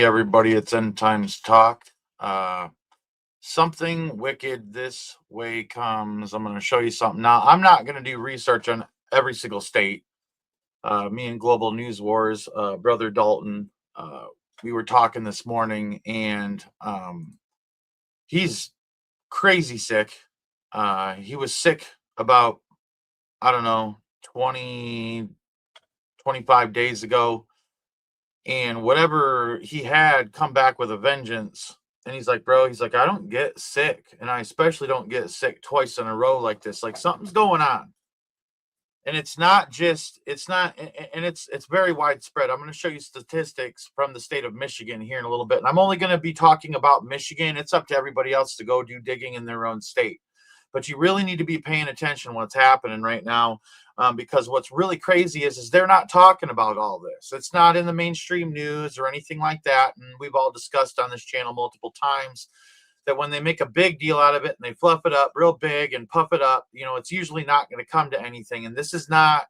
everybody. It's End Times Talk. Uh, Something wicked this way comes. I'm going to show you something. Now, I'm not going to do research on every single state. Me and Global News Wars, Brother Dalton, we were talking this morning, and he's crazy sick. He was sick about, I don't know, 20, 25 days ago, and whatever he had come back with a vengeance. And he's like, bro, he's like, I don't get sick, and I especially don't get sick twice in a row like this. Like, something's going on. And it's not just, it's not, and it's very widespread. I'm going to show you statistics from the state of Michigan here in a little bit, and I'm only going to be talking about Michigan. It's up to everybody else to go do digging in their own state, but you really need to be paying attention to what's happening right now, because what's really crazy is they're not talking about all this. It's not in the mainstream news or anything like that, and we've all discussed on this channel multiple times that when they make a big deal out of it and they fluff it up real big and puff it up, it's usually not going to come to anything. And this is not,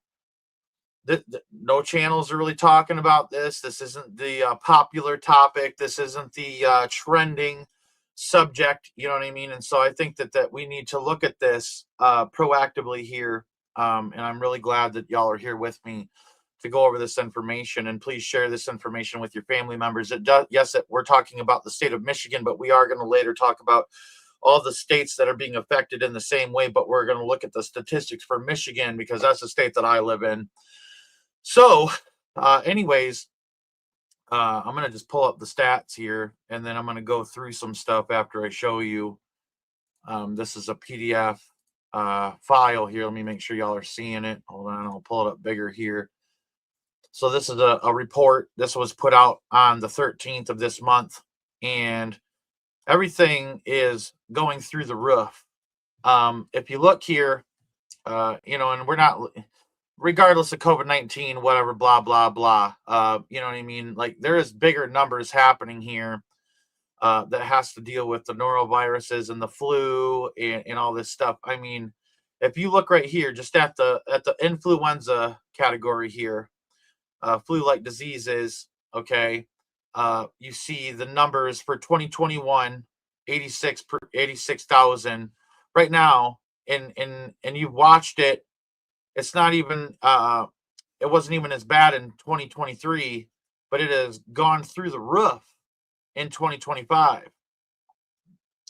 no channels are really talking about this. This isn't the popular topic. This isn't the trending subject. You know what I mean? And so I think that we need to look at this proactively here. And I'm really glad that y'all are here with me to go over this information, and please share this information with your family members. We're talking about the state of Michigan, but we are going to later talk about all the states that are being affected in the same way, but we're going to look at the statistics for Michigan because that's the state that I live in. So anyways, I'm going to just pull up the stats here, and then I'm going to go through some stuff after I show you. This is a PDF file here. Let me make sure y'all are seeing it. Hold on, I'll pull it up bigger here. So this is a report. This was put out on the 13th of this month, and everything is going through the roof. If you look here, and we're not, regardless of COVID-19, whatever, blah, blah, blah, you know what I mean? Like, there is bigger numbers happening here that has to deal with the noroviruses and the flu and all this stuff. I mean, if you look right here, just at the influenza category here, flu-like diseases, okay, you see the numbers for 2021, 86,000 right now, and you've watched it. It's not even it wasn't even as bad in 2023, but it has gone through the roof in 2025.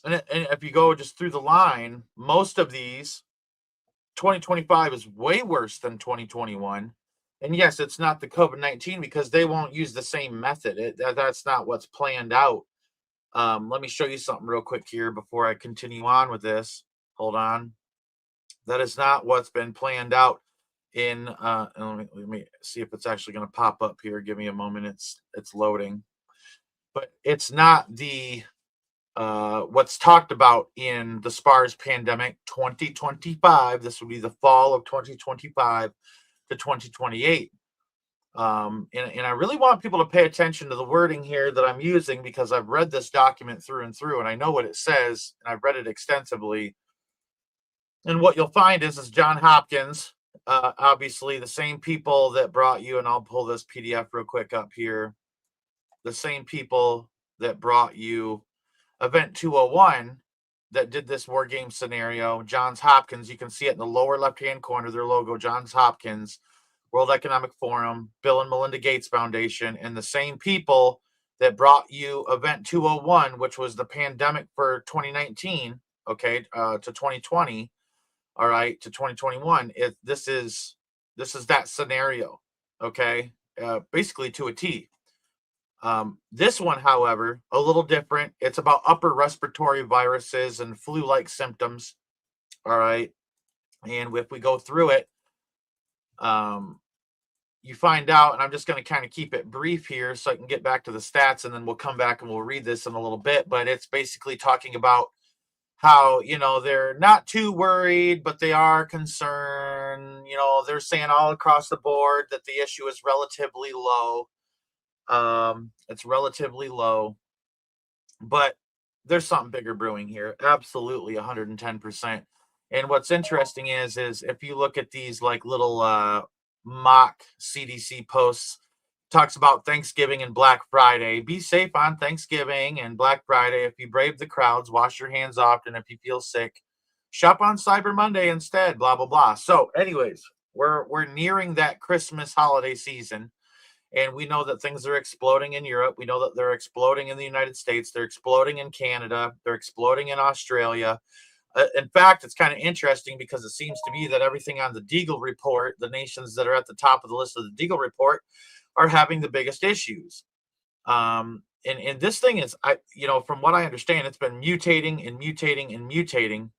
And if you go just through the line, most of these, 2025 is way worse than 2021. And yes, it's not the COVID-19 because they won't use the same method. That's not what's planned out. Let me show you something real quick here before I continue on with this. Hold on. That is not what's been planned out in, let me see if it's actually going to pop up here. Give me a moment. It's loading. But it's not the what's talked about in the SPARS pandemic 2025. This would be the fall of 2025 to 2028. And I really want people to pay attention to the wording here that I'm using, because I've read this document through and through, and I know what it says, and I've read it extensively. And what you'll find is John Hopkins, obviously the same people that brought you, and I'll pull this PDF real quick up here, the same people that brought you Event 201 that did this war game scenario. Johns Hopkins, you can see it in the lower left-hand corner, their logo, Johns Hopkins, World Economic Forum, Bill and Melinda Gates Foundation, and the same people that brought you Event 201, which was the pandemic for 2019, okay, to 2020, all right, to 2021. This is that scenario, okay, basically to a T. This one, however, a little different. It's about upper respiratory viruses and flu-like symptoms. All right. And if we go through it, you find out, and I'm just going to kind of keep it brief here so I can get back to the stats, and then we'll come back and we'll read this in a little bit. But it's basically talking about how, they're not too worried, but they are concerned. They're saying all across the board that the issue is relatively low. It's relatively low, but there's something bigger brewing here. Absolutely 110%. And what's interesting is if you look at these like little mock CDC posts, talks about Thanksgiving and Black Friday. Be safe on Thanksgiving and Black Friday. If you brave the crowds, wash your hands often. If you feel sick, shop on Cyber Monday instead. Blah blah blah. So, anyways, we're nearing that Christmas holiday season, and we know that things are exploding in Europe. We know that they're exploding in the United States. They're exploding in Canada. They're exploding in Australia. In fact, it's kind of interesting because it seems to be that everything on the Deagle report, the nations that are at the top of the list of the Deagle report, are having the biggest issues. And this thing is, from what I understand, it's been mutating and mutating and mutating.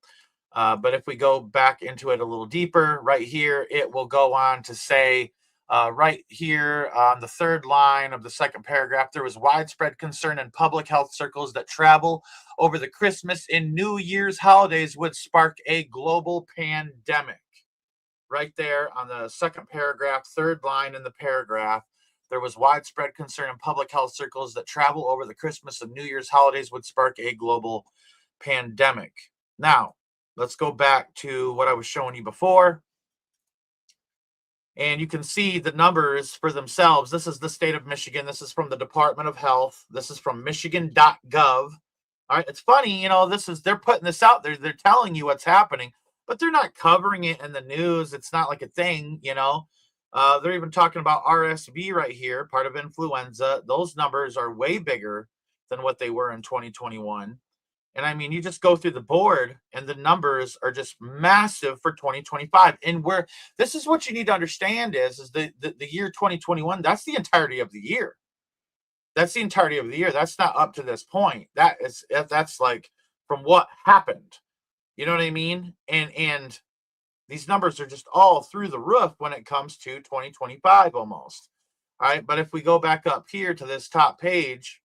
But if we go back into it a little deeper, right here, it will go on to say, right here on the third line of the second paragraph, there was widespread concern in public health circles that travel over the Christmas and New Year's holidays would spark a global pandemic. Right there on the second paragraph, third line in the paragraph, there was widespread concern in public health circles that travel over the Christmas and New Year's holidays would spark a global pandemic. Now, let's go back to what I was showing you before. And you can see the numbers for themselves. This is the state of Michigan. This is from the Department of Health. This is from Michigan.gov. All right. It's funny, they're putting this out there. They're telling you what's happening, but they're not covering it in the news. It's not like a thing, They're even talking about RSV right here, part of influenza. Those numbers are way bigger than what they were in 2021. And I mean, you just go through the board and the numbers are just massive for 2025. And this is what you need to understand is the year 2021, that's the entirety of the year. That's the entirety of the year. That's not up to this point. That's like from what happened. You know what I mean? And these numbers are just all through the roof when it comes to 2025 almost. All right. But if we go back up here to this top page,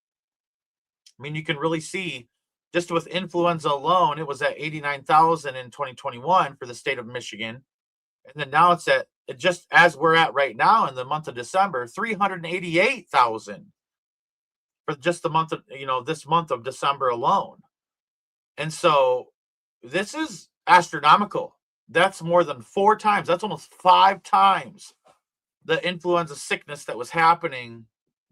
I mean, you can really see just with influenza alone, it was at 89,000 in 2021 for the state of Michigan. And then now it's at, just as we're at right now in the month of December, 388,000 for just the month of, this month of December alone. And so this is astronomical. That's more than 4 times. That's almost 5 times the influenza sickness that was happening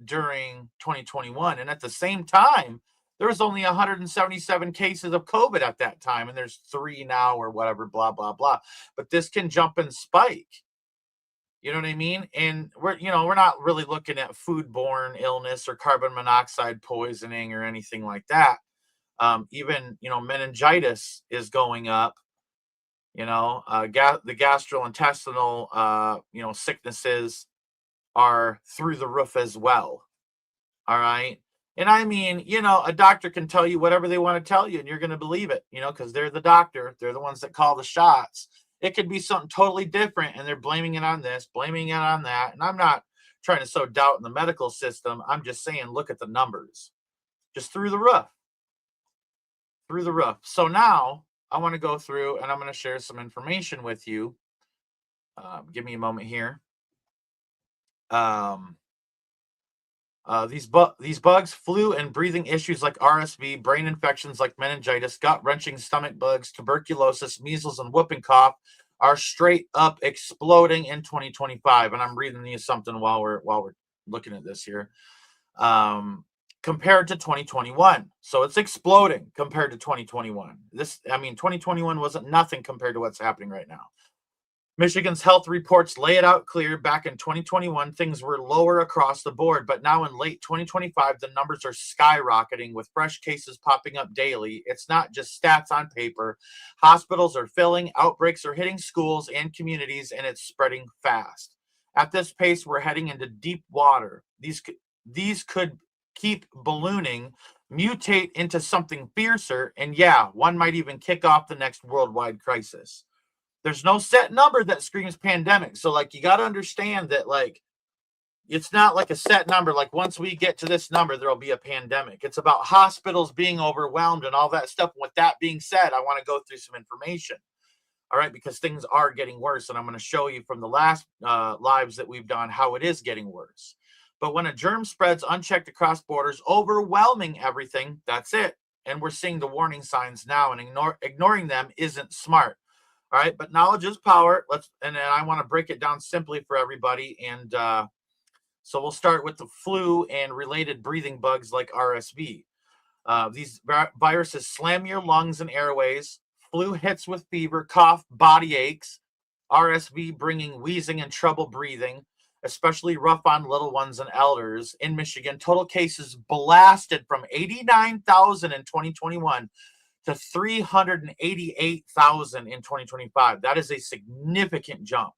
during 2021. And at the same time, there was only 177 cases of COVID at that time, and there's 3 now or whatever, blah, blah, blah. But this can jump and spike. You know what I mean? And we're not really looking at foodborne illness or carbon monoxide poisoning or anything like that. Even, meningitis is going up. The gastrointestinal, sicknesses are through the roof as well. All right. And I mean, a doctor can tell you whatever they want to tell you and you're going to believe it, because they're the doctor. They're the ones that call the shots. It could be something totally different and they're blaming it on this, blaming it on that. And I'm not trying to sow doubt in the medical system. I'm just saying, look at the numbers just through the roof, through the roof. So now I want to go through and I'm going to share some information with you. Give me a moment here. These bugs, flu and breathing issues like RSV, brain infections like meningitis, gut-wrenching stomach bugs, tuberculosis, measles, and whooping cough are straight up exploding in 2025. And I'm reading you something while we're looking at this here. Compared to 2021. So it's exploding compared to 2021. 2021 wasn't nothing compared to what's happening right now. Michigan's health reports lay it out clear. Back in 2021, things were lower across the board, but now in late 2025, the numbers are skyrocketing with fresh cases popping up daily. It's not just stats on paper. Hospitals are filling, outbreaks are hitting schools and communities, and it's spreading fast. At this pace, we're heading into deep water. These could keep ballooning, mutate into something fiercer, and one might even kick off the next worldwide crisis. There's no set number that screams pandemic. So you got to understand that it's not like a set number. Like once we get to this number, there'll be a pandemic. It's about hospitals being overwhelmed and all that stuff. With that being said, I want to go through some information. All right, because things are getting worse. And I'm going to show you from the last lives that we've done how it is getting worse. But when a germ spreads unchecked across borders, overwhelming everything, that's it. And we're seeing the warning signs now, and ignoring them isn't smart. All right, but knowledge is power. And then I want to break it down simply for everybody. And So we'll start with the flu and related breathing bugs like RSV. These viruses slam your lungs and airways. Flu hits with fever, cough, body aches. RSV bringing wheezing and trouble breathing, especially rough on little ones and elders. In Michigan, total cases blasted from 89,000 in 2021 to 388,000 in 2025. That is a significant jump.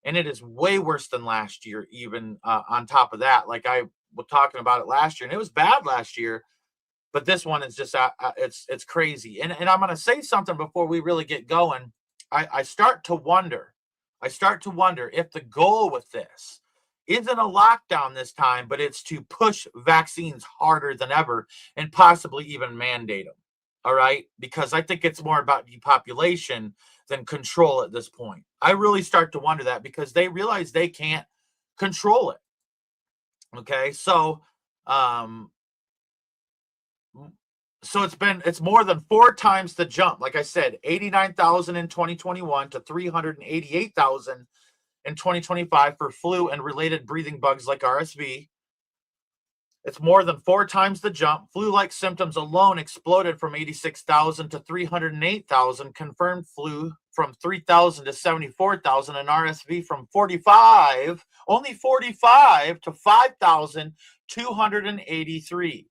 And it is way worse than last year, even on top of that. Like I was talking about it last year, and it was bad last year, but this one is just it's crazy. And I'm going to say something before we really get going. I start to wonder. I start to wonder if the goal with this isn't a lockdown this time, but it's to push vaccines harder than ever and possibly even mandate them. All right. Because I think it's more about depopulation than control at this point. I really start to wonder that because they realize they can't control it. Okay. So it's more than 4 times the jump. Like I said, 89,000 in 2021 to 388,000 in 2025 for flu and related breathing bugs like RSV. It's more than 4 times the jump. Flu-like symptoms alone exploded from 86,000 to 308,000. Confirmed flu from 3,000 to 74,000, and RSV from only 45 to 5,283.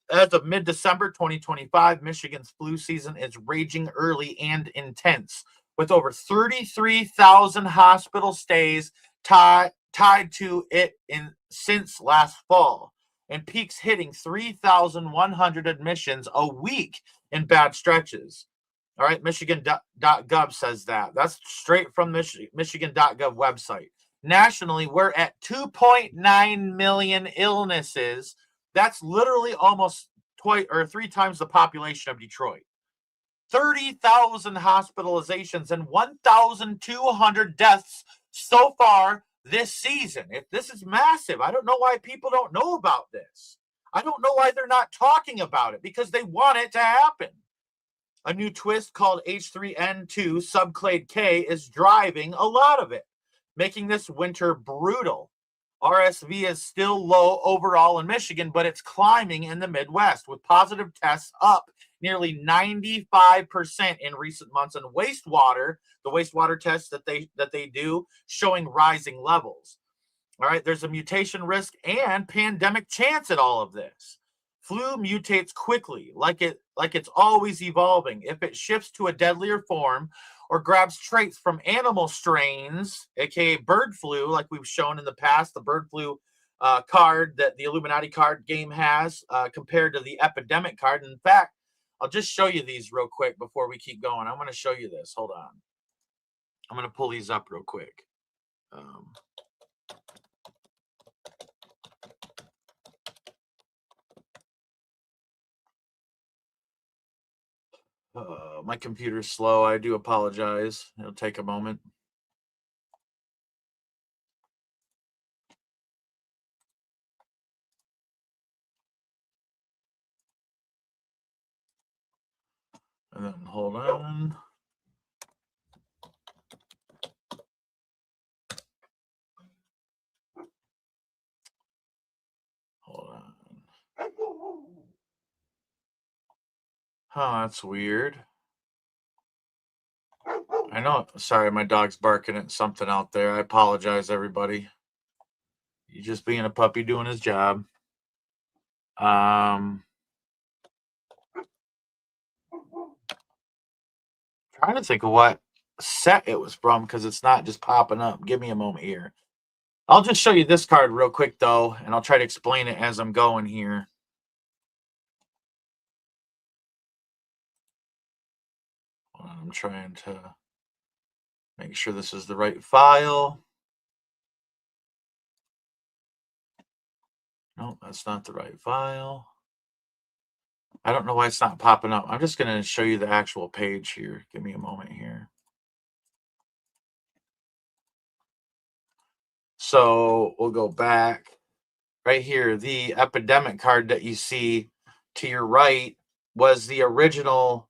As of mid-December 2025, Michigan's flu season is raging early and intense, with over 33,000 hospital stays tied to it since last fall, and peaks hitting 3,100 admissions a week in bad stretches. All right, Michigan.gov says that. That's straight from Michigan.gov website. Nationally, we're at 2.9 million illnesses. That's literally almost 3 times the population of Detroit. 30,000 hospitalizations and 1,200 deaths so far this season. If this is massive, I don't know why people don't know about this. I don't know why they're not talking about it, because they want it to happen. A new twist called H3N2 subclade K is driving a lot of it, making this winter brutal. RSV is still low overall in Michigan, but it's climbing in the Midwest, with positive tests up nearly 95% in recent months, and the wastewater tests that they do showing rising levels. All right, there's a mutation risk and pandemic chance at all of this. Flu mutates quickly, like it's always evolving. If it shifts to a deadlier form or grabs traits from animal strains, aka bird flu, like we've shown in the past, the bird flu card that the Illuminati card game has compared to the epidemic card. In fact, I'll just show you these real quick before we keep going. I'm going to show you this. Hold on. I'm going to pull these up real quick. My computer's slow. I do apologize. It'll take a moment. And then hold on. Hold on. Oh, that's weird. I know. Sorry, my dog's barking at something out there. I apologize, everybody. He's just being a puppy doing his job. Trying to think of what set it was from, because it's not just popping up. Give me a moment here. I'll just show you this card real quick, though, and I'll try to explain it as I'm going here. I'm trying to make sure this is the right file. No, that's not the right file. I don't know why it's not popping up. I'm just going to show you the actual page here. Give me a moment here. So we'll go back right here. The epidemic card that you see to your right was the original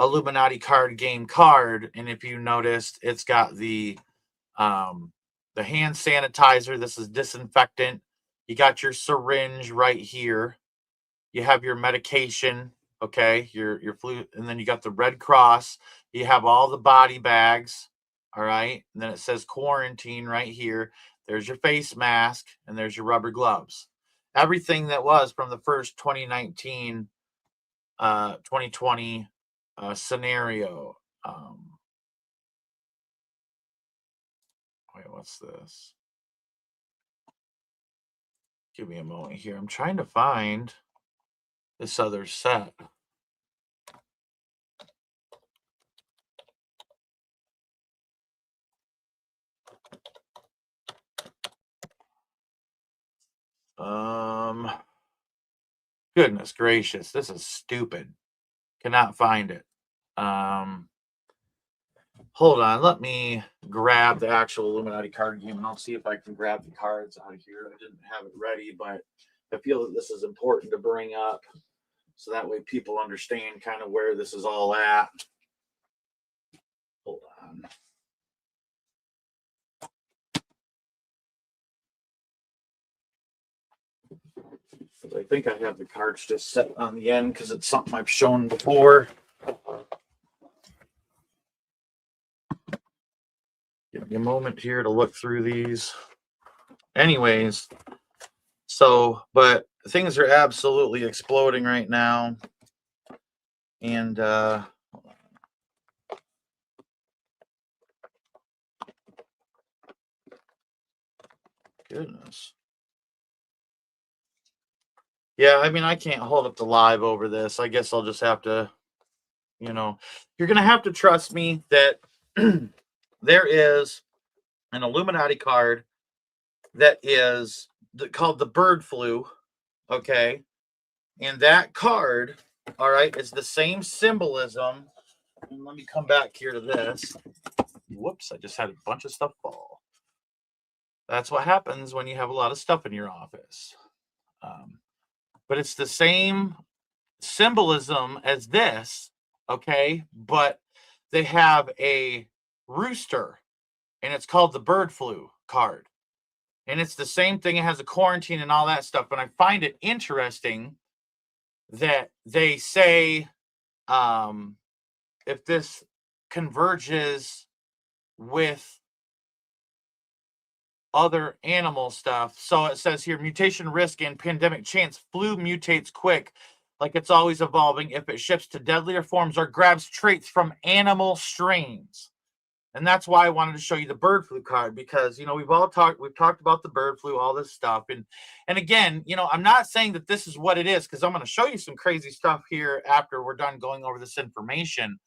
Illuminati card game card. And if you noticed, it's got the the hand sanitizer. This is disinfectant. You got your syringe right here. You have your medication, okay, your flu, and then you got the Red Cross. You have all the body bags, all right. And then it says quarantine right here. There's your face mask, and there's your rubber gloves. Everything that was from the first 2019, 2020 scenario. Wait, what's this? Give me a moment here. I'm trying to find this other set. Goodness gracious, this is stupid. Cannot find it. Um, Hold on, let me grab the actual Illuminati card game, and I'll see if I can grab the cards out of here. I didn't have it ready, but I feel that this is important to bring up so that way people understand kind of where this is all at. Hold on. I think I have the cards just set on the end because it's something I've shown before. Give me a moment here to look through these. Anyways, but things are absolutely exploding right now. And goodness. Yeah, I mean, I can't hold up the live over this. I guess I'll just have to, you're going to have to trust me that there is an Illuminati card that is called the bird flu. Okay. And that card, all right, is the same symbolism. And let me come back here to this. Whoops, I just had a bunch of stuff fall. That's what happens when you have a lot of stuff in your office. But it's the same symbolism as this, okay? But they have a rooster, and it's called the bird flu card. And it's the same thing. It has a quarantine and all that stuff. But I find it interesting that they say if this converges with other animal stuff. So it says here mutation risk and pandemic chance. Flu mutates quick, like it's always evolving. If it shifts to deadlier forms or grabs traits from animal strains. And that's why I wanted to show you the bird flu card, because we've talked about the bird flu, all this stuff. And again, I'm not saying that this is what it is, because I'm going to show you some crazy stuff here after we're done going over this information.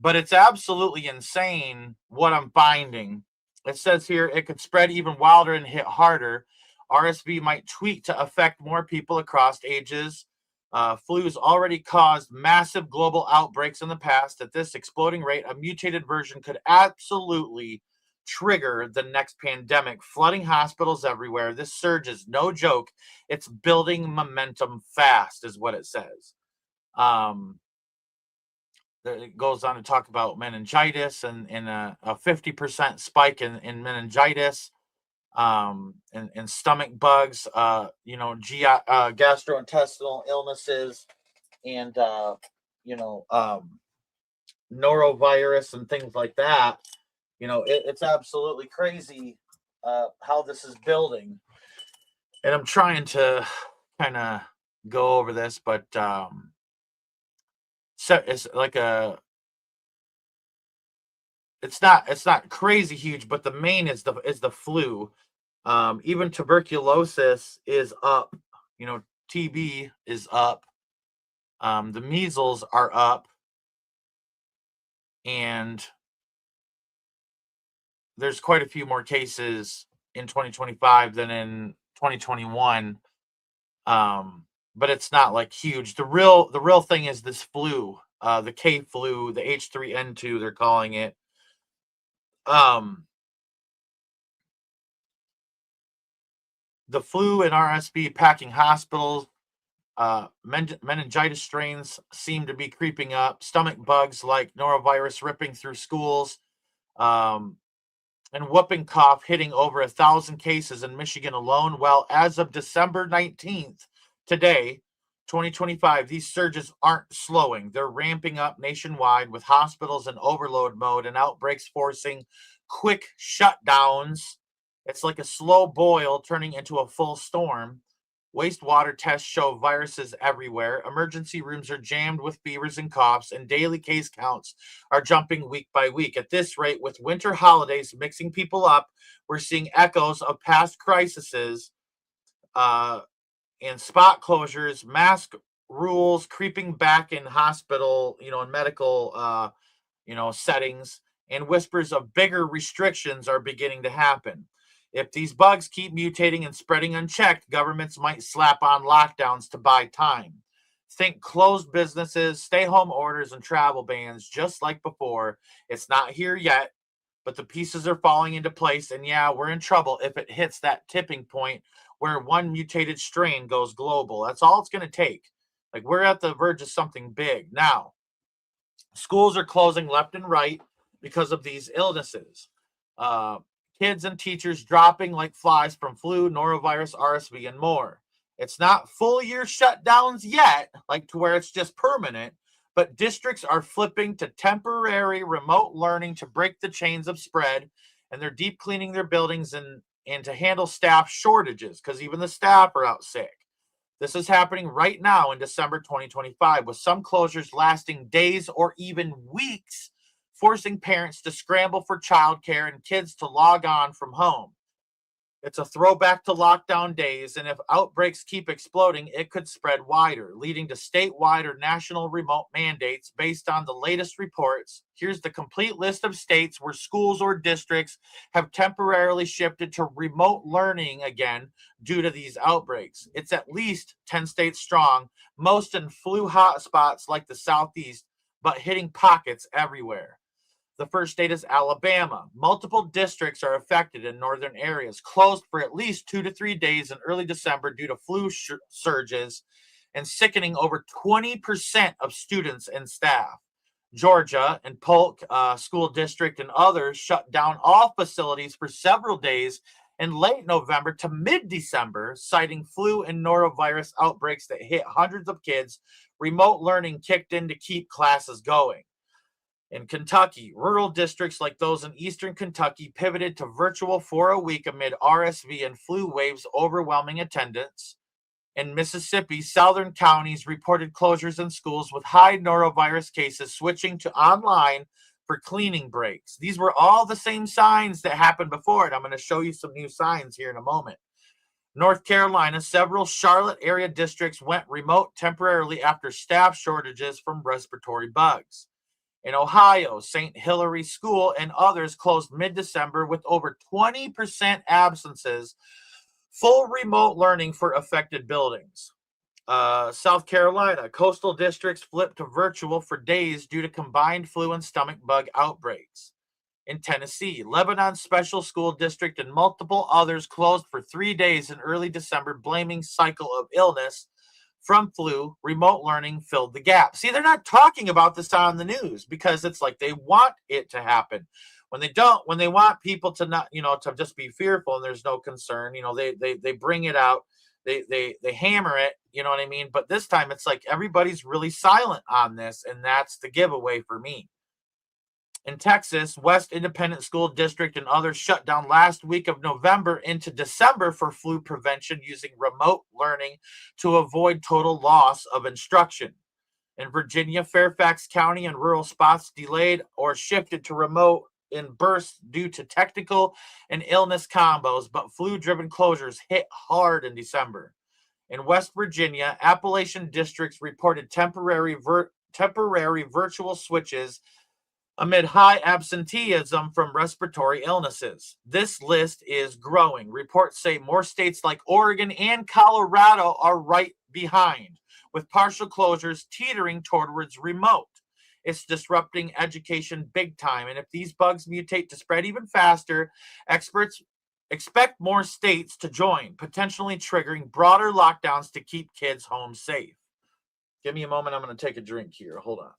But it's absolutely insane what I'm finding. It says here it could spread even wilder and hit harder. RSV might tweak to affect more people across ages. Flu's already caused massive global outbreaks in the past. At this exploding rate, a mutated version could absolutely trigger the next pandemic, flooding hospitals everywhere. This surge is no joke. It's building momentum fast, is what it says. It goes on to talk about meningitis and a 50% spike in meningitis, and stomach bugs, GI, gastrointestinal illnesses, and norovirus and things like that. It's absolutely crazy how this is building. And I'm trying to kind of go over this, but so it's like it's not crazy huge, but the main is the flu. Even tuberculosis is up. TB is up. The measles are up, and there's quite a few more cases in 2025 than in 2021. But it's not like huge. The real thing is this flu, the K flu, the H3N2, they're calling it. The flu and RSV packing hospitals. Meningitis strains seem to be creeping up. Stomach bugs like norovirus ripping through schools. and whooping cough hitting over 1,000 cases in Michigan alone. Well, as of December 19th, today, 2025, these surges aren't slowing. They're ramping up nationwide with hospitals in overload mode and outbreaks forcing quick shutdowns. It's like a slow boil turning into a full storm. Wastewater tests show viruses everywhere. Emergency rooms are jammed with fevers and coughs, and daily case counts are jumping week by week. At this rate, with winter holidays mixing people up, we're seeing echoes of past crises uh, and spot closures, mask rules creeping back in hospital, in medical, settings, and whispers of bigger restrictions are beginning to happen. If these bugs keep mutating and spreading unchecked, governments might slap on lockdowns to buy time. Think closed businesses, stay home orders, and travel bans just like before. It's not here yet, but the pieces are falling into place. And yeah, we're in trouble if it hits that tipping point where one mutated strain goes global. That's all it's going to take. Like, we're at the verge of something big. Now, schools are closing left and right because of these illnesses. Uh, Kids and teachers dropping like flies from flu, norovirus, RSV, and more. It's not full year shutdowns yet, like to where it's just permanent, but districts are flipping to temporary remote learning to break the chains of spread, and they're deep cleaning their buildings and to handle staff shortages because even the staff are out sick. This is happening right now in December 2025, with some closures lasting days or even weeks, forcing parents to scramble for childcare and kids to log on from home. It's a throwback to lockdown days, and if outbreaks keep exploding, it could spread wider, leading to statewide or national remote mandates based on the latest reports. Here's the complete list of states where schools or districts have temporarily shifted to remote learning again due to these outbreaks. It's at least 10 states strong, most in flu hotspots like the Southeast, but hitting pockets everywhere. The first state is Alabama. Multiple districts are affected in northern areas, closed for at least 2 to 3 days in early December due to flu surges and sickening over 20% of students and staff. Georgia and Polk School District and others shut down all facilities for several days in late November to mid-December, citing flu and norovirus outbreaks that hit hundreds of kids. Remote learning kicked in to keep classes going. In Kentucky, rural districts like those in eastern Kentucky pivoted to virtual for a week amid RSV and flu waves overwhelming attendance. In Mississippi, southern counties reported closures in schools with high norovirus cases switching to online for cleaning breaks. These were all the same signs that happened before, and I'm going to show you some new signs here in a moment. North Carolina, several Charlotte area districts went remote temporarily after staff shortages from respiratory bugs. In Ohio, St. Hilary School and others closed mid-December with over 20% absences, full remote learning for affected buildings. South Carolina, coastal districts flipped to virtual for days due to combined flu and stomach bug outbreaks. In Tennessee, Lebanon Special School District and multiple others closed for 3 days in early December, blaming cycle of illness from flu. Remote learning filled the gap. See, they're not talking about this on the news because it's like they want it to happen. When they want people to not, to just be fearful and there's no concern, they bring it out, they hammer it, you know what I mean? But this time it's like everybody's really silent on this, and that's the giveaway for me. In Texas, West Independent School District and others shut down last week of November into December for flu prevention using remote learning to avoid total loss of instruction. In Virginia, Fairfax County and rural spots delayed or shifted to remote in bursts due to technical and illness combos, but flu-driven closures hit hard in December. In West Virginia, Appalachian districts reported temporary virtual switches amid high absenteeism from respiratory illnesses. This list is growing. Reports say more states like Oregon and Colorado are right behind, with partial closures teetering towards remote. It's disrupting education big time, and if these bugs mutate to spread even faster, experts expect more states to join, potentially triggering broader lockdowns to keep kids home safe. Give me a moment. I'm going to take a drink here. Hold on.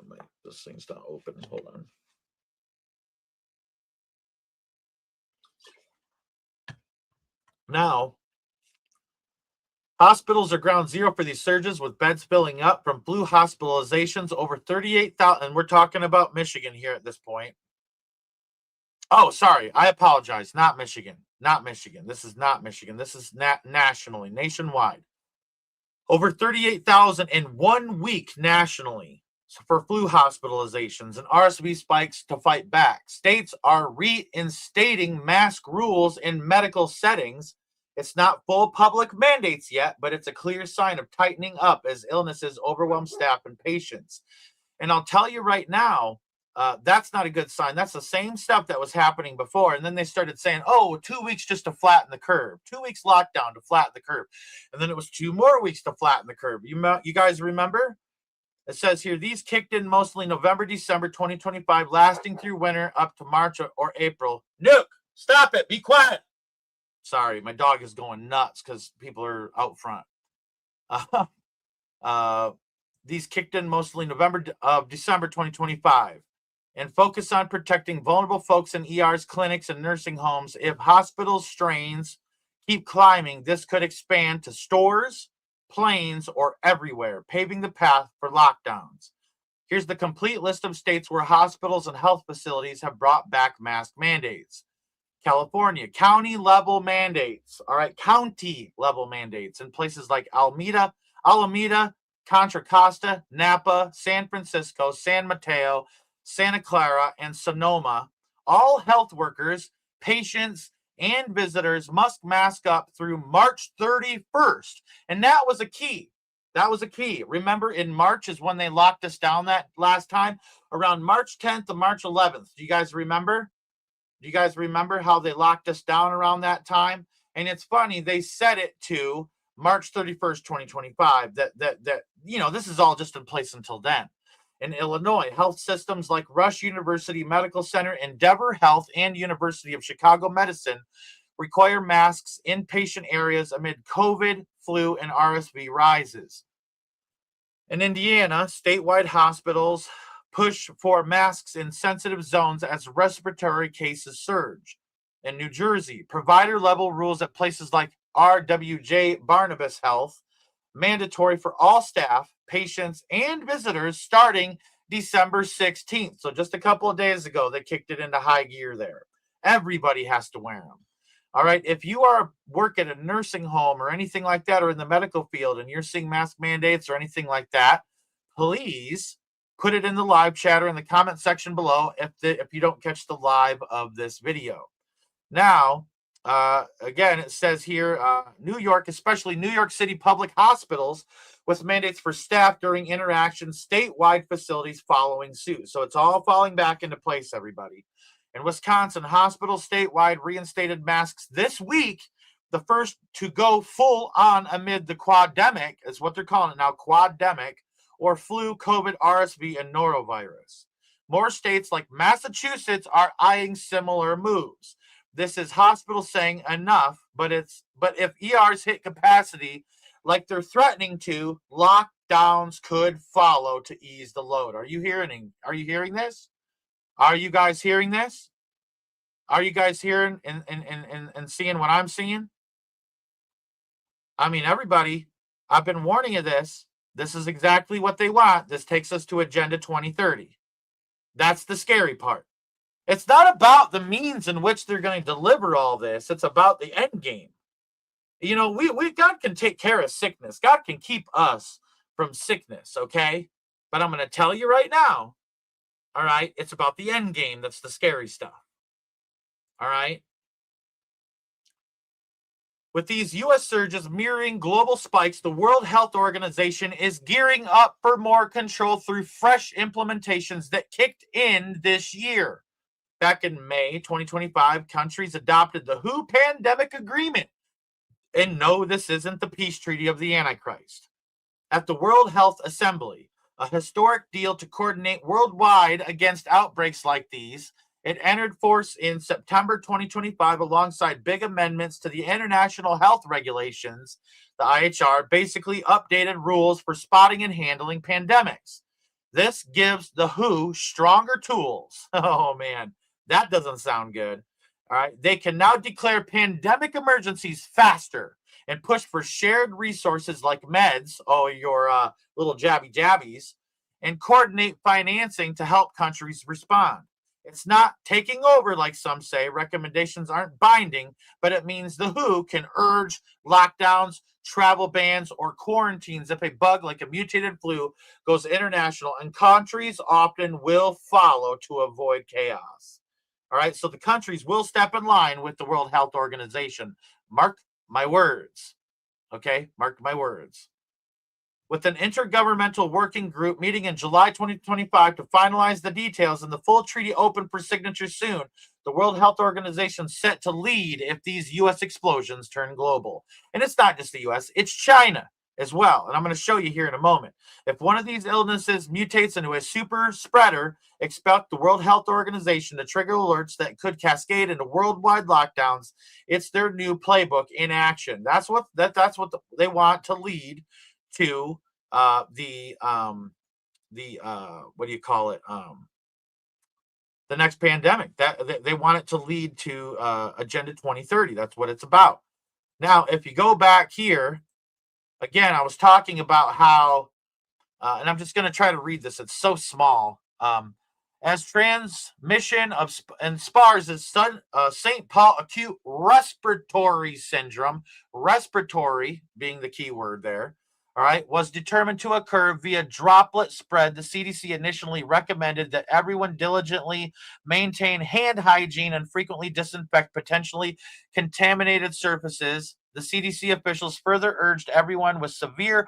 My This thing's not open. Hold on. Now, hospitals are ground zero for these surges, with beds filling up from flu hospitalizations over 38,000. And we're talking about Michigan here at this point. Oh, sorry. I apologize. Not Michigan. Not Michigan. This is not Michigan. This is nationally, nationwide. Over 38,000 in 1 week nationally for flu hospitalizations and RSV spikes to fight back. States are reinstating mask rules in medical settings. It's not full public mandates yet, but it's a clear sign of tightening up as illnesses overwhelm staff and patients. And I'll tell you right now, that's not a good sign. That's the same stuff that was happening before. And then they started saying, oh, 2 weeks just to flatten the curve. 2 weeks lockdown to flatten the curve. And then it was 2 more weeks to flatten the curve. You guys remember? It says here, these kicked in mostly November, December 2025, lasting through winter up to March or April. Nuke, stop it. Be quiet. Sorry, my dog is going nuts because people are out front. These kicked in mostly November of December 2025 and focus on protecting vulnerable folks in ERs, clinics, and nursing homes. If hospital strains keep climbing, this could expand to stores, planes, or everywhere, paving the path for lockdowns. Here's the complete list of states where hospitals and health facilities have brought back mask mandates. California, county level mandates. All right, county level mandates in places like Alameda, Contra Costa, Napa, San Francisco, San Mateo, Santa Clara, and Sonoma. All health workers, patients, and visitors must mask up through March 31st. And that was a key. That was a key. Remember, in March is when they locked us down that last time, around March 10th to March 11th. Do you guys remember? Do you guys remember how they locked us down around that time? And it's funny, they set it to March 31st, 2025. That this is all just in place until then. In Illinois, health systems like Rush University Medical Center, Endeavor Health, and University of Chicago Medicine require masks in patient areas amid COVID, flu, and RSV rises. In Indiana, statewide hospitals push for masks in sensitive zones as respiratory cases surge. In New Jersey, provider-level rules at places like RWJ Barnabas Health mandatory for all staff, patients, and visitors starting December 16th. So just a couple of days ago, they kicked it into high gear there. Everybody has to wear them. All right. If you work at a nursing home or anything like that, or in the medical field, and you're seeing mask mandates or anything like that, please put it in the live chat or in the comment section below if you don't catch the live of this video. Now, again, it says here, New York, especially New York City public hospitals with mandates for staff during interactions, statewide facilities following suit. So it's all falling back into place, everybody. In Wisconsin, hospitals statewide reinstated masks this week, the first to go full on amid the quademic, is what they're calling it now, quademic, or flu, COVID, RSV, and norovirus. More states like Massachusetts are eyeing similar moves. This is hospitals saying enough, but if ERs hit capacity like they're threatening to, lockdowns could follow to ease the load. Are you hearing this? Are you guys hearing this? Are you guys hearing and seeing what I'm seeing? I mean, everybody, I've been warning you this. This is exactly what they want. This takes us to Agenda 2030. That's the scary part. It's not about the means in which they're going to deliver all this. It's about the end game. You know, God can take care of sickness. God can keep us from sickness, okay? But I'm going to tell you right now, all right, it's about the end game that's the scary stuff. All right? With these U.S. surges mirroring global spikes, the World Health Organization is gearing up for more control through fresh implementations that kicked in this year. Back in May 2025, countries adopted the WHO Pandemic Agreement. And no, this isn't the peace treaty of the Antichrist. At the World Health Assembly, a historic deal to coordinate worldwide against outbreaks like these, it entered force in September 2025 alongside big amendments to the International Health Regulations, the IHR, basically updated rules for spotting and handling pandemics. This gives the WHO stronger tools. Oh man, that doesn't sound good. All right. They can now declare pandemic emergencies faster and push for shared resources like meds, your little jabbies, and coordinate financing to help countries respond. It's not taking over, like some say. Recommendations aren't binding, but it means the WHO can urge lockdowns, travel bans, or quarantines if a bug like a mutated flu goes international, and countries often will follow to avoid chaos. All right, so the countries will step in line with the World Health Organization. Mark my words. Okay, mark my words. With an intergovernmental working group meeting in July 2025 to finalize the details and the full treaty open for signature soon, the World Health Organization set to lead if these U.S. explosions turn global. And it's not just the U.S., it's China as well. And I'm going to show you here in a moment. If one of these illnesses mutates into a super spreader, expect the World Health Organization to trigger alerts that could cascade into worldwide lockdowns. It's their new playbook in action. That's what they want to lead to the what do you call it? The next pandemic. That they want it to lead to Agenda 2030. That's what it's about. Now, if you go back here, again, I was talking about how, and I'm just going to try to read this. It's so small. As transmission of and SPARS is St. Paul acute respiratory syndrome, respiratory being the key word there, all right, was determined to occur via droplet spread. The CDC initially recommended that everyone diligently maintain hand hygiene and frequently disinfect potentially contaminated surfaces. The CDC officials further urged everyone with severe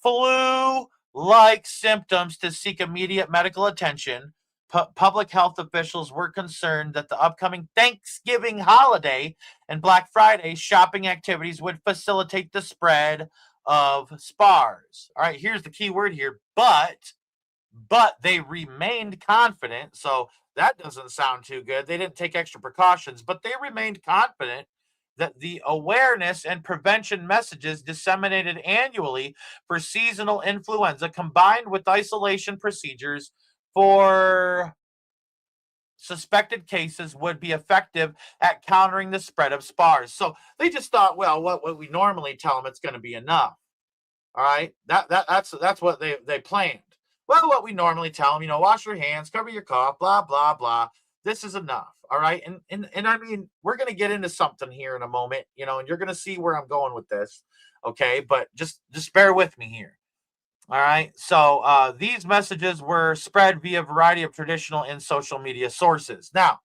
flu-like symptoms to seek immediate medical attention. Public health officials were concerned that the upcoming Thanksgiving holiday and Black Friday shopping activities would facilitate the spread of SPARS. All right, here's the key word here, but they remained confident. So that doesn't sound too good. They didn't take extra precautions, but they remained confident that the awareness and prevention messages disseminated annually for seasonal influenza combined with isolation procedures for suspected cases would be effective at countering the spread of SPARS. So they just thought, well, what we normally tell them, it's going to be enough. All right, that's what they planned. Well, what we normally tell them, wash your hands, cover your cough, blah blah blah. This is enough. All right, and I mean, we're going to get into something here in a moment, and you're going to see where I'm going with this. Okay, but just bear with me here. All right. So these messages were spread via a variety of traditional and social media sources. Now,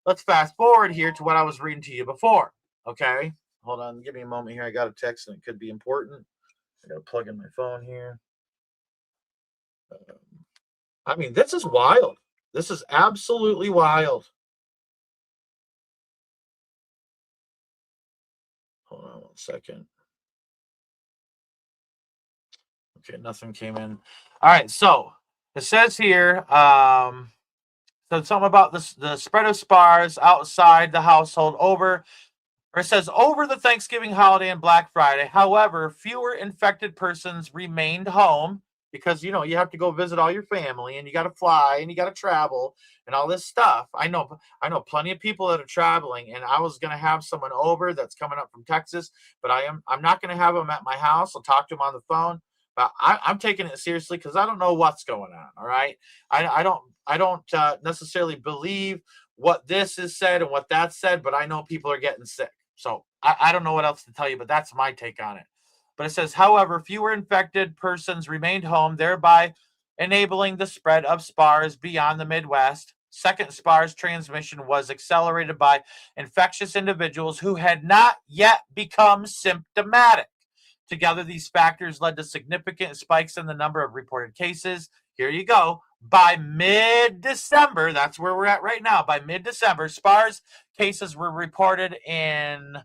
let's fast forward here to what I was reading to you before. Okay. Hold on. Give me a moment here. I got a text and it could be important. I got to plug in my phone here. I mean, this is wild. This is absolutely wild. Hold on 1 second. Okay, nothing came in. All right, so it says here, so something about the spread of SPARS outside the household it says over the Thanksgiving holiday and Black Friday. However, fewer infected persons remained home because, you have to go visit all your family and you got to fly and you got to travel and all this stuff. I know plenty of people that are traveling, and I was going to have someone over that's coming up from Texas, but I'm not going to have them at my house. I'll talk to them on the phone. But I'm taking it seriously because I don't know what's going on. All right, I don't necessarily believe what this is said and what that said, but I know people are getting sick. So I don't know what else to tell you, but that's my take on it. But it says, however, fewer infected persons remained home, thereby enabling the spread of SPARS beyond the Midwest. Second SPARS transmission was accelerated by infectious individuals who had not yet become symptomatic. Together, these factors led to significant spikes in the number of reported cases. Here you go. By mid-December, that's where we're at right now. By mid-December, SPARS cases were reported in,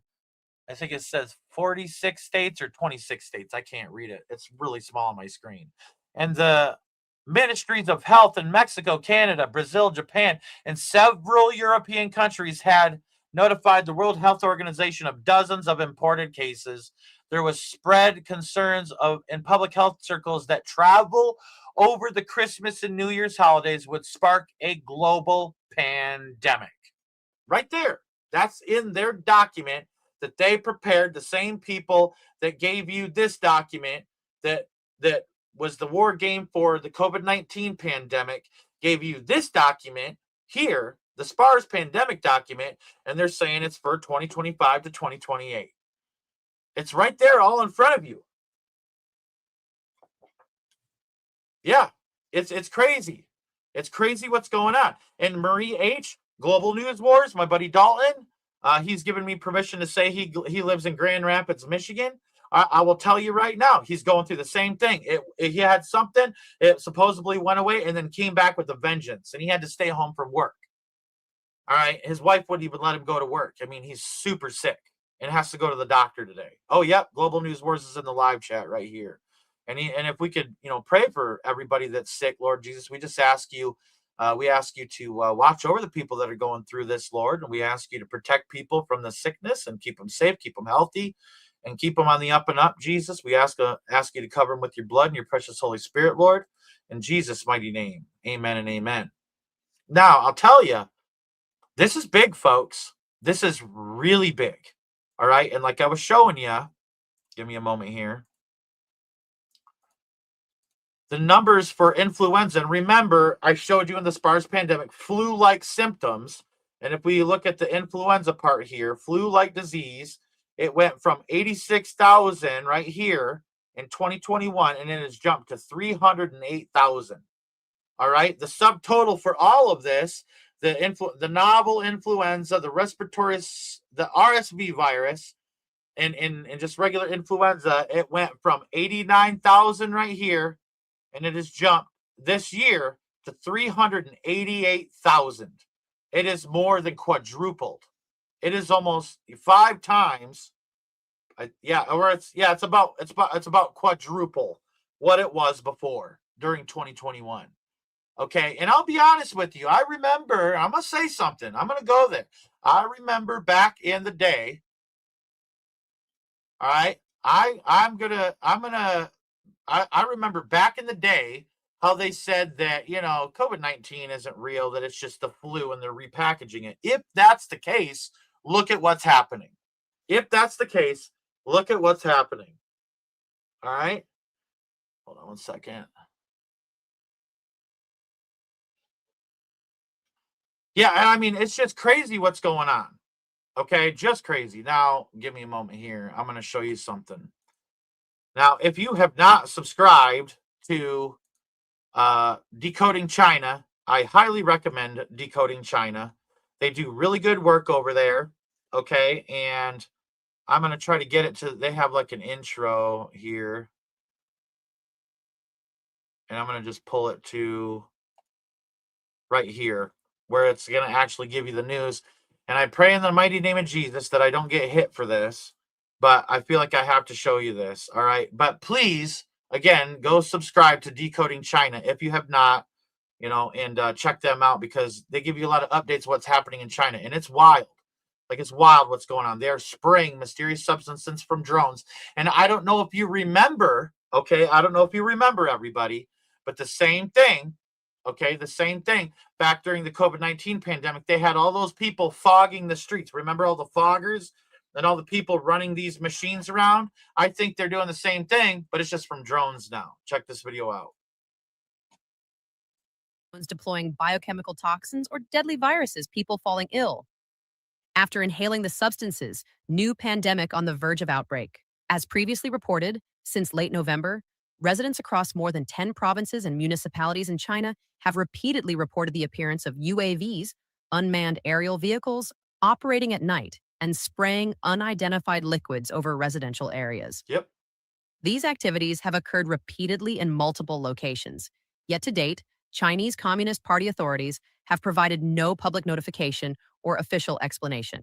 I think it says 46 states or 26 states. I can't read it. It's really small on my screen. And the ministries of health in Mexico, Canada, Brazil, Japan, and several European countries had notified the World Health Organization of dozens of imported cases. there was spread concerns in public health circles that travel over the Christmas and New Year's holidays would spark a global pandemic. Right there. That's in their document that they prepared. The same people that gave you this document that was the war game for the COVID-19 pandemic gave you this document here, the SPARS pandemic document, and they're saying it's for 2025 to 2028. It's right there all in front of you. Yeah, it's crazy. It's crazy what's going on. And Marie H., Global News Wars, my buddy Dalton, he's given me permission to say he lives in Grand Rapids, Michigan. I will tell you right now, he's going through the same thing. He had something, it supposedly went away and then came back with a vengeance, and he had to stay home from work. All right, his wife wouldn't even let him go to work. I mean, he's super sick and has to go to the doctor today. Oh, yep, Global News Wars is in the live chat right here. And if we could, pray for everybody that's sick, Lord Jesus, we just ask you, we ask you to watch over the people that are going through this, Lord. And we ask you to protect people from the sickness and keep them safe, keep them healthy, and keep them on the up and up, Jesus. We ask you to cover them with your blood and your precious Holy Spirit, Lord. In Jesus' mighty name, amen and amen. Now, I'll tell you, this is big, folks. This is really big. All right. And like I was showing you, give me a moment here. The numbers for influenza, and remember, I showed you in the SPARS pandemic, flu-like symptoms. And if we look at the influenza part here, flu-like disease, it went from 86,000 right here in 2021, and it has jumped to 308,000. All right. The subtotal for all of this, the novel influenza, the RSV virus, and just regular influenza, it went from 89,000 right here, and it has jumped this year to 388,000. It is more than quadrupled. It is almost 5 times. It's about quadruple what it was before during 2021. Okay, and I'll be honest with you. I remember. I'm gonna say something. I'm gonna go there. I remember back in the day. All right, I remember back in the day how they said that, COVID-19 isn't real, that it's just the flu and they're repackaging it. If that's the case, look at what's happening. If that's the case, look at what's happening. All right. Hold on one second. Yeah, I mean, it's just crazy what's going on. Okay, just crazy. Now, give me a moment here. I'm going to show you something. Now, if you have not subscribed to Decoding China, I highly recommend Decoding China. They do really good work over there. Okay, and I'm going to try to get it to, they have like an intro here. And I'm going to just pull it to right here where it's going to actually give you the news. And I pray in the mighty name of Jesus that I don't get hit for this, but I feel like I have to show you this. All right. But please, again, go subscribe to Decoding China if you have not, and check them out, because they give you a lot of updates what's happening in China. And it's wild. Like, it's wild what's going on. They're spraying mysterious substances from drones. And I don't know if you remember, okay? I don't know if you remember, everybody, but the same thing, okay? The same thing back during the COVID-19 pandemic, they had all those people fogging the streets. Remember all the foggers and all the people running these machines around? I think they're doing the same thing, but it's just from drones now. Check this video out. Deploying biochemical toxins or deadly viruses, people falling ill. After inhaling the substances, new pandemic on the verge of outbreak. As previously reported, since late November, residents across more than 10 provinces and municipalities in China have repeatedly reported the appearance of UAVs, unmanned aerial vehicles, operating at night and spraying unidentified liquids over residential areas. Yep. These activities have occurred repeatedly in multiple locations. Yet to date, Chinese Communist Party authorities have provided no public notification or official explanation.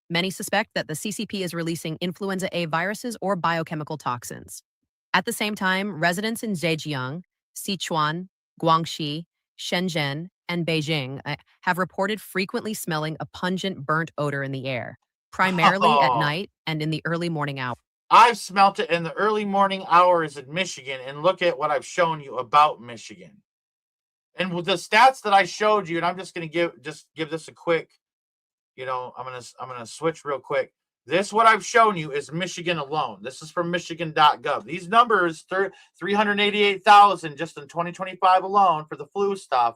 Many suspect that the CCP is releasing influenza A viruses or biochemical toxins. At the same time, residents in Zhejiang, Sichuan, Guangxi, Shenzhen, and Beijing have reported frequently smelling a pungent burnt odor in the air, primarily at night and in the early morning hours. I've smelt it in the early morning hours in Michigan, and look at what I've shown you about Michigan. And with the stats that I showed you, and I'm just going to give this a quick, I'm gonna switch real quick. This what I've shown you is Michigan alone. This is from Michigan.gov. These numbers, 388,000 just in 2025 alone for the flu stuff.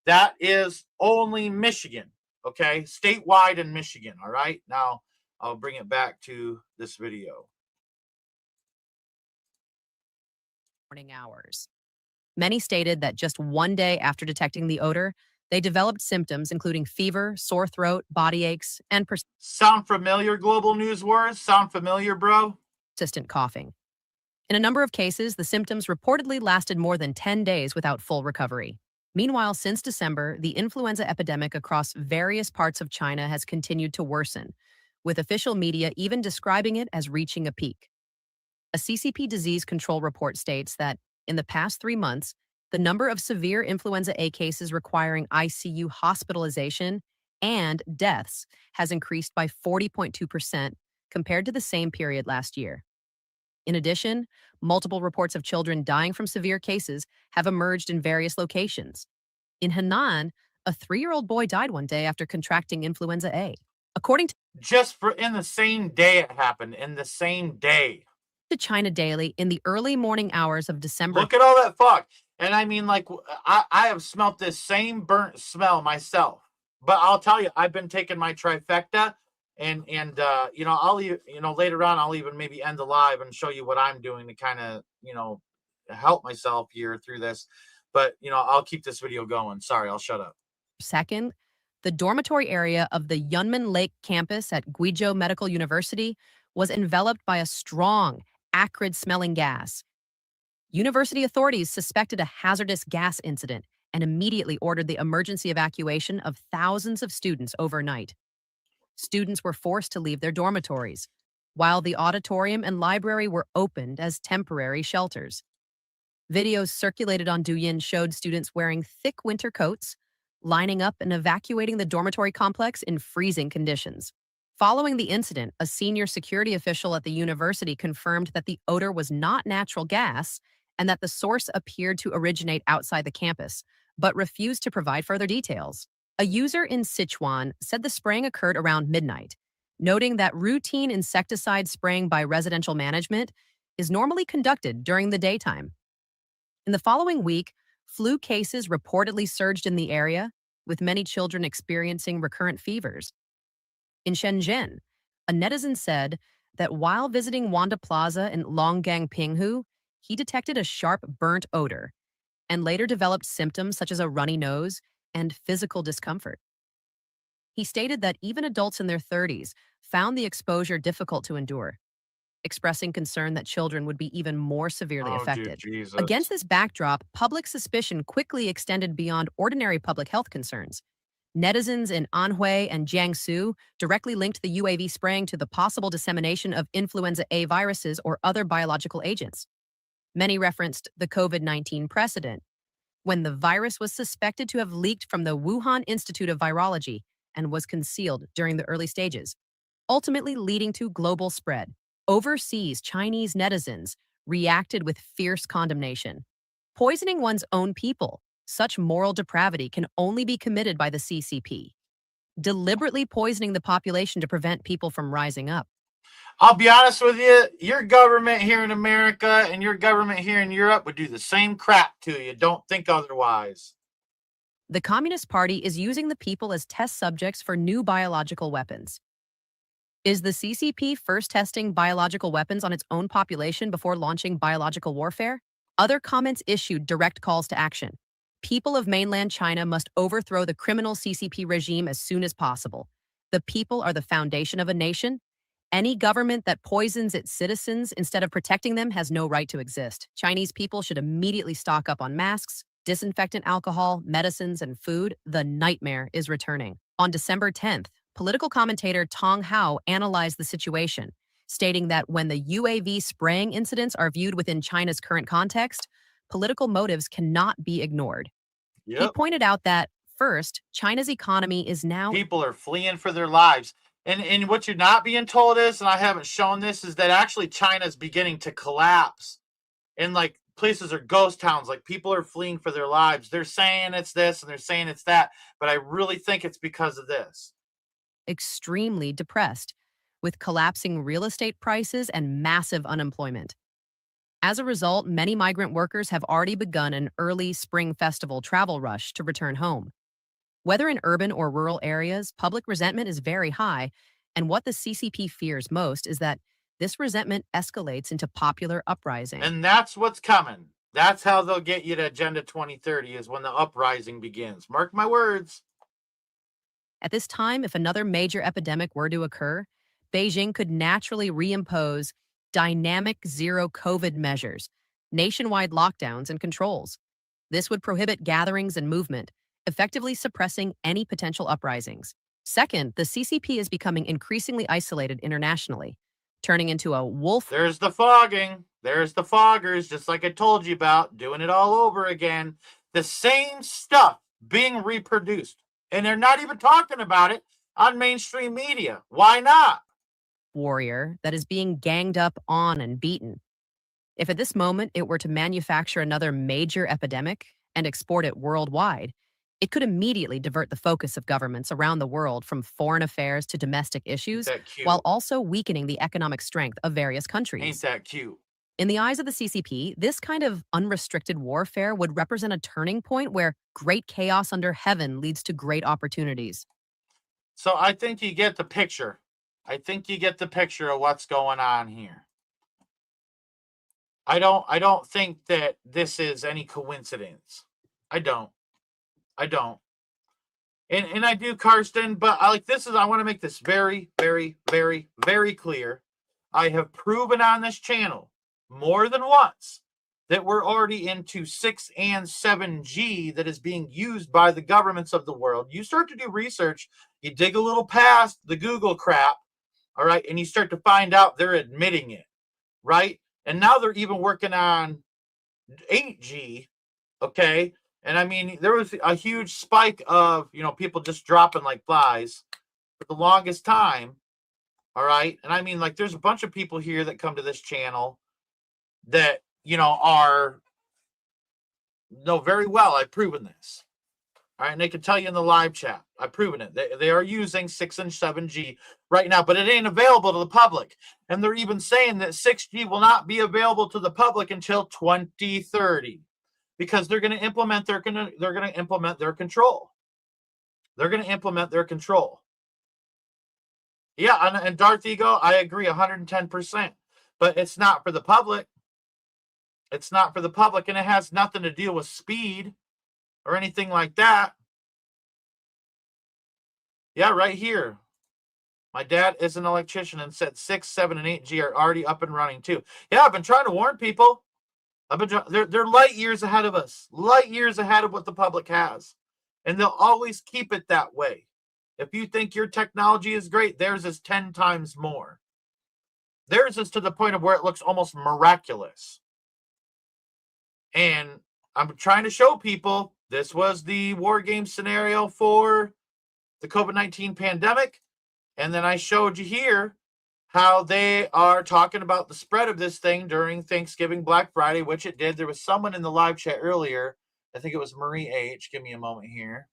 That is only Michigan. Okay, statewide in Michigan. All right, now I'll bring it back to this video. Morning hours. Many stated that just one day after detecting the odor, they developed symptoms including fever, sore throat, body aches, and Sound familiar, Global News Wars? Sound familiar, bro? persistent coughing. In a number of cases, the symptoms reportedly lasted more than 10 days without full recovery. Meanwhile, since December, the influenza epidemic across various parts of China has continued to worsen, with official media even describing it as reaching a peak. A CCP disease control report states that, in the past 3 months, the number of severe influenza A cases requiring ICU hospitalization and deaths has increased by 40.2% compared to the same period last year. In addition, multiple reports of children dying from severe cases have emerged in various locations. In Henan, a 3-year-old boy died one day after contracting influenza A. According Just for in the same day it happened, in the same day. to China Daily, in the early morning hours of December, Look at all that fuck. And I mean, like, I have smelt this same burnt smell myself. But I'll tell you, I've been taking my trifecta, and I'll later on I'll even maybe end the live and show you what I'm doing to kind of help myself here through this. But I'll keep this video going. Sorry, I'll shut up. Second, the dormitory area of the Yunmen Lake campus at Guizhou Medical University was enveloped by a strong, acrid-smelling gas. University authorities suspected a hazardous gas incident and immediately ordered the emergency evacuation of thousands of students overnight. Students were forced to leave their dormitories, while the auditorium and library were opened as temporary shelters. Videos circulated on Douyin showed students wearing thick winter coats, lining up and evacuating the dormitory complex in freezing conditions. Following the incident, a senior security official at the university confirmed that the odor was not natural gas and that the source appeared to originate outside the campus, but refused to provide further details. A user in Sichuan said the spraying occurred around midnight, noting that routine insecticide spraying by residential management is normally conducted during the daytime. In the following week, flu cases reportedly surged in the area, with many children experiencing recurrent fevers. In Shenzhen, a netizen said that while visiting Wanda Plaza in Longgang Pinghu, he detected a sharp burnt odor and later developed symptoms such as a runny nose and physical discomfort. He stated that even adults in their 30s found the exposure difficult to endure, expressing concern that children would be even more severely affected. Jesus. Against this backdrop, public suspicion quickly extended beyond ordinary public health concerns. Netizens in Anhui and Jiangsu directly linked the UAV spraying to the possible dissemination of influenza A viruses or other biological agents. Many referenced the COVID-19 precedent, when the virus was suspected to have leaked from the Wuhan Institute of Virology and was concealed during the early stages, ultimately leading to global spread. Overseas, Chinese netizens reacted with fierce condemnation. Poisoning one's own people, such moral depravity can only be committed by the CCP. Deliberately poisoning the population to prevent people from rising up. I'll be honest with you, your government here in America and your government here in Europe would do the same crap to you. Don't think otherwise. The Communist Party is using the people as test subjects for new biological weapons. Is the CCP first testing biological weapons on its own population before launching biological warfare? Other comments issued direct calls to action. People of mainland China must overthrow the criminal CCP regime as soon as possible. The people are the foundation of a nation. Any government that poisons its citizens instead of protecting them has no right to exist. Chinese people should immediately stock up on masks, disinfectant alcohol, medicines, and food. The nightmare is returning. On December 10th, political commentator Tong Hao analyzed the situation, stating that when the UAV spraying incidents are viewed within China's current context, political motives cannot be ignored. He Yep. pointed out that, first, China's economy is now People are fleeing for their lives. And what you're not being told is, and I haven't shown this, is that actually China's beginning to collapse. And like places are ghost towns, like people are fleeing for their lives. They're saying it's this and they're saying it's that, but I really think it's because of this. Extremely depressed, with collapsing real estate prices and massive unemployment. As a result, many migrant workers have already begun an early spring festival travel rush to return home. Whether in urban or rural areas, public resentment is very high, and what the CCP fears most is that this resentment escalates into popular uprising. And that's what's coming. That's how they'll get you to Agenda 2030, is when the uprising begins. Mark my words. At this time, if another major epidemic were to occur, Beijing could naturally reimpose dynamic zero COVID measures, nationwide lockdowns, and controls. This would prohibit gatherings and movement, effectively suppressing any potential uprisings. Second, the CCP is becoming increasingly isolated internationally, turning into a wolf. There's the fogging. There's the foggers, just like I told you about, doing it all over again. The same stuff being reproduced. And they're not even talking about it on mainstream media. Why not? Warrior that is being ganged up on and beaten. If at this moment it were to manufacture another major epidemic and export it worldwide, it could immediately divert the focus of governments around the world from foreign affairs to domestic issues, Ain't that cute? while also weakening the economic strength of various Ain't countries. that cute? In the eyes of the CCP, this kind of unrestricted warfare would represent a turning point where great chaos under heaven leads to great opportunities. So I think you get the picture. I think you get the picture of what's going on here. I don't think that this is any coincidence. I don't. I don't. And I do, Karsten, but I like this is I want to make this very, very, very, very clear. I have proven on this channel more than once that we're already into 6 and 7G that is being used by the governments of the world. You start to do research, you dig a little past the Google crap, all right, and you start to find out they're admitting it, right? And now they're even working on 8G, okay? And I mean, there was a huge spike of, people just dropping like flies for the longest time, all right? And I mean, like, there's a bunch of people here that come to this channel that, are know very well I've proven this. All right, and they can tell you in the live chat. I've proven it. They are using 6 and 7G right now, but it ain't available to the public. And they're even saying that 6G will not be available to the public until 2030 because they're going to implement their control. They're going to implement their control. Yeah, and Darth Ego, I agree 110%. But it's not for the public. It's not for the public, and it has nothing to do with speed or anything like that. Yeah, right here. My dad is an electrician and said 6, 7, and 8G are already up and running too. Yeah, I've been trying to warn people. They're light years ahead of us, light years ahead of what the public has. And they'll always keep it that way. If you think your technology is great, theirs is 10 times more. Theirs is to the point of where it looks almost miraculous. And I'm trying to show people this was the war game scenario for the COVID-19 pandemic. And then I showed you here how they are talking about the spread of this thing during Thanksgiving, Black Friday, which it did. There was someone in the live chat earlier. I think it was Marie H. Give me a moment here.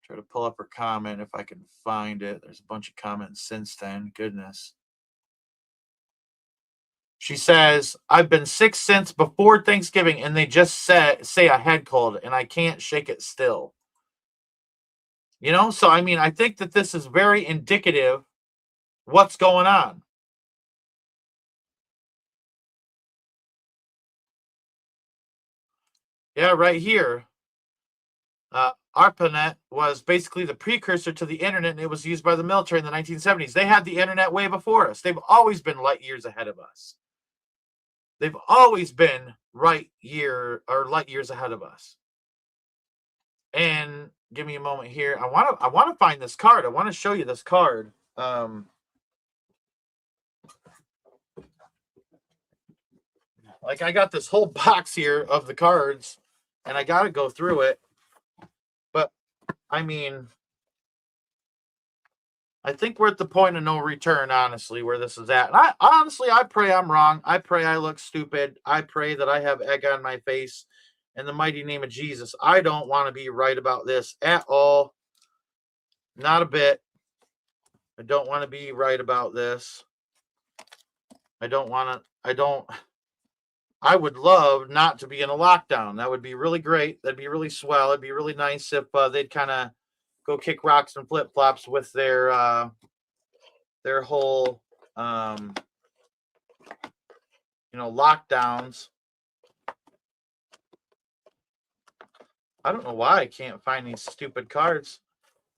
Try to pull up her comment if I can find it. There's a bunch of comments since then. Goodness. She says, I've been sick since before Thanksgiving, and they just say a head cold, and I can't shake it still. So I mean, I think that this is very indicative what's going on. Yeah, right here. ARPANET was basically the precursor to the internet, and it was used by the military in the 1970s. They had the internet way before us. They've always been light years ahead of us. They've always been light years ahead of us. And give me a moment here. I want to find this card. I want to show you this card. Like I got this whole box here of the cards, and I got to go through it. But I mean, I think we're at the point of no return, honestly, where this is at. And I pray I'm wrong. I pray I look stupid. I pray that I have egg on my face. In the mighty name of Jesus, I don't want to be right about this at all. Not a bit. I don't want to be right about this. I would love not to be in a lockdown. That would be really great. That'd be really swell. It'd be really nice if they'd kind of go kick rocks and flip flops with their whole lockdowns. I don't know why I can't find these stupid cards.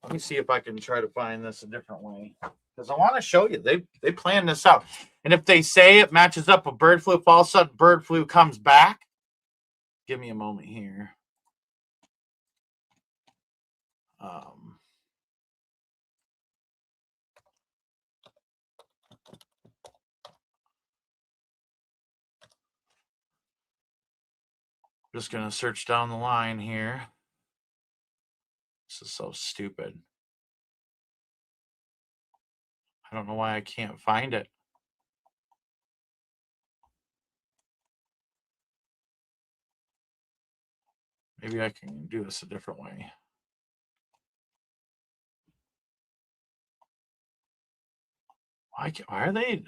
Let me see if I can try to find this a different way, because I want to show you they planned this out. And if they say it matches up with bird flu, if all of a sudden bird flu comes back, give me a moment here. Just gonna search down the line here. This is so stupid. I don't know why I can't find it. Maybe I can do this a different way. Why are they?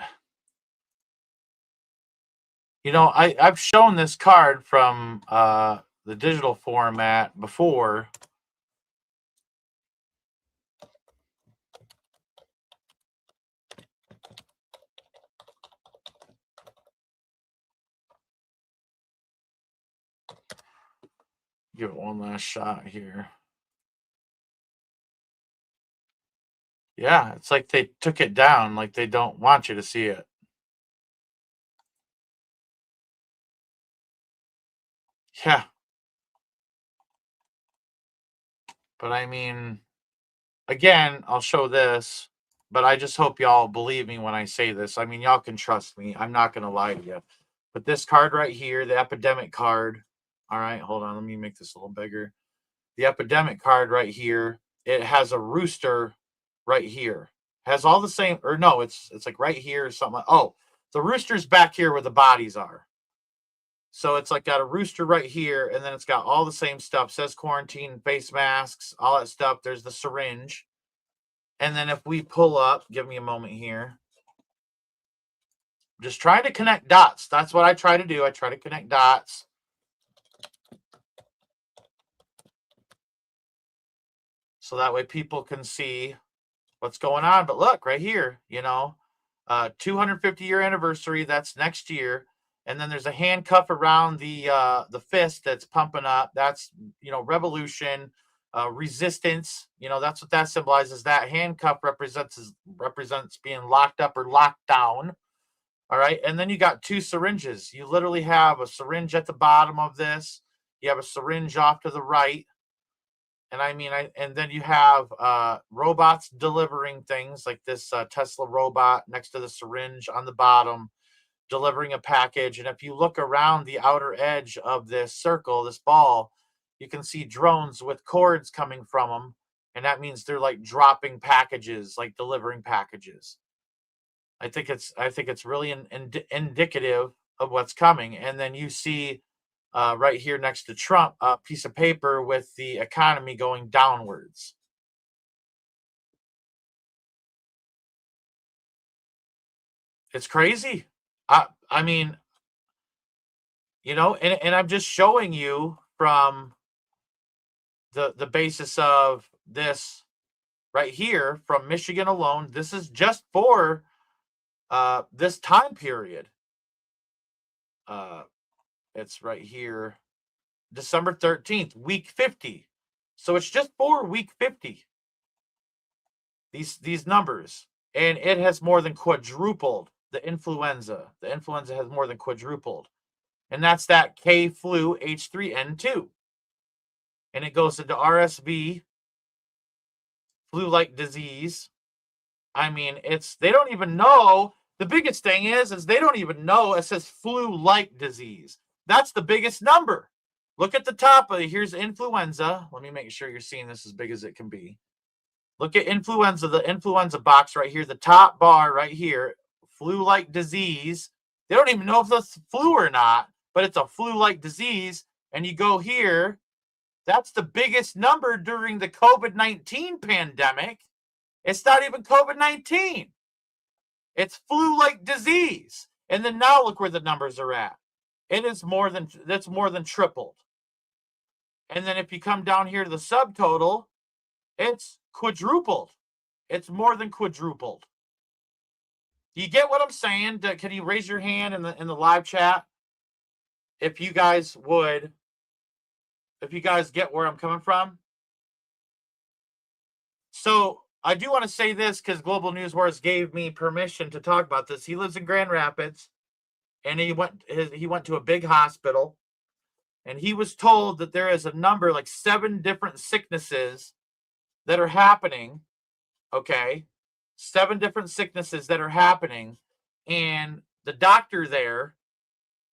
I've shown this card from the digital format before. Give it one last shot here. Yeah, it's like they took it down, like they don't want you to see it. Yeah. But I mean, again, I'll show this, but I just hope y'all believe me when I say this. I mean, y'all can trust me. I'm not going to lie to you. But this card right here, the epidemic card. All right, hold on. Let me make this a little bigger. The epidemic card right here, it has a rooster right here. Has all the same, or no, it's like right here or something. Oh, the rooster's back here where the bodies are. So it's like got a rooster right here, and then it's got all the same stuff. Says quarantine, face masks, all that stuff. There's the syringe. And then if we pull up, give me a moment here. Just trying to connect dots. That's what I try to do. I try to connect dots. So that way people can see what's going on. But look, right here, 250-year anniversary. That's next year. And then there's a handcuff around the fist that's pumping up. That's, revolution, resistance. That's what that symbolizes. That handcuff represents being locked up or locked down. All right. And then you got two syringes. You literally have a syringe at the bottom of this. You have a syringe off to the right. And I mean, and then you have robots delivering things like this Tesla robot next to the syringe on the bottom, delivering a package. And if you look around the outer edge of this circle, this ball, you can see drones with cords coming from them. And that means they're like dropping packages, like delivering packages. I think it's really indicative of what's coming. And then you see right here next to Trump, a piece of paper with the economy going downwards. It's crazy. I mean, and I'm just showing you from the basis of this right here from Michigan alone. This is just for this time period. It's right here, December 13th, week 50. So it's just for week 50. These numbers, and it has more than quadrupled the influenza. The influenza has more than quadrupled, and that's that K flu H3N2, and it goes into RSV, flu-like disease. I mean, they don't even know. The biggest thing is they don't even know. It says flu-like disease. That's the biggest number. Look at the top of it. Here's influenza. Let me make sure you're seeing this as big as it can be. Look at influenza, the influenza box right here, the top bar right here, flu-like disease. They don't even know if that's flu or not, but it's a flu-like disease. And you go here, that's the biggest number during the COVID-19 pandemic. It's not even COVID-19. It's flu-like disease. And then now look where the numbers are at. That's more than tripled. And then if you come down here to the subtotal, it's quadrupled. It's more than quadrupled. Do you get what I'm saying? Can you raise your hand in the live chat if you guys get where I'm coming from? So I do want to say this because Global News Wars gave me permission to talk about this. He lives in Grand Rapids, and he went to a big hospital, and he was told that there is a number, like 7 different sicknesses that are happening. Okay, 7 different sicknesses that are happening, and the doctor there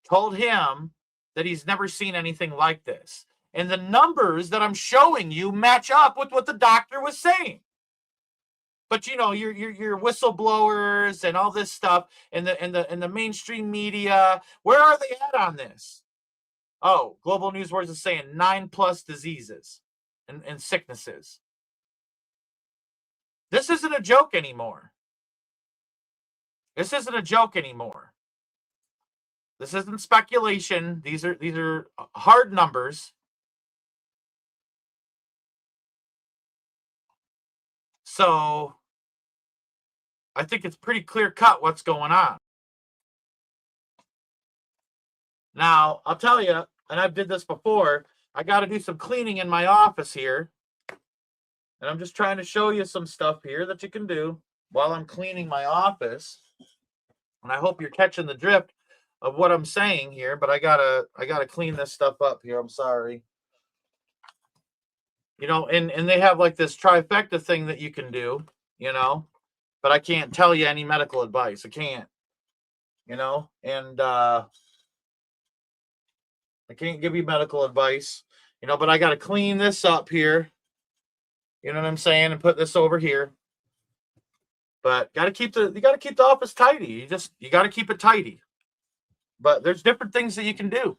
told him that he's never seen anything like this. And the numbers that I'm showing you match up with what the doctor was saying. But you know, your whistleblowers and all this stuff and the mainstream media, where are they at on this? Oh, Global News Wars is saying 9+ diseases and sicknesses. This isn't a joke anymore. This isn't a joke anymore. This isn't speculation. These are hard numbers. So I think it's pretty clear cut what's going on. Now, I'll tell you, and I've did this before, I got to do some cleaning in my office here. And I'm just trying to show you some stuff here that you can do while I'm cleaning my office. And I hope you're catching the drift of what I'm saying here, but I gotta clean this stuff up here. I'm sorry. You know, and they have like this trifecta thing that you can do, you know, but I can't tell you any medical advice. I can't, you know, and I can't give you medical advice, you know, but I gotta clean this up here. You know what I'm saying? And put this over here. But you gotta keep the office tidy. You gotta keep it tidy. But there's different things that you can do.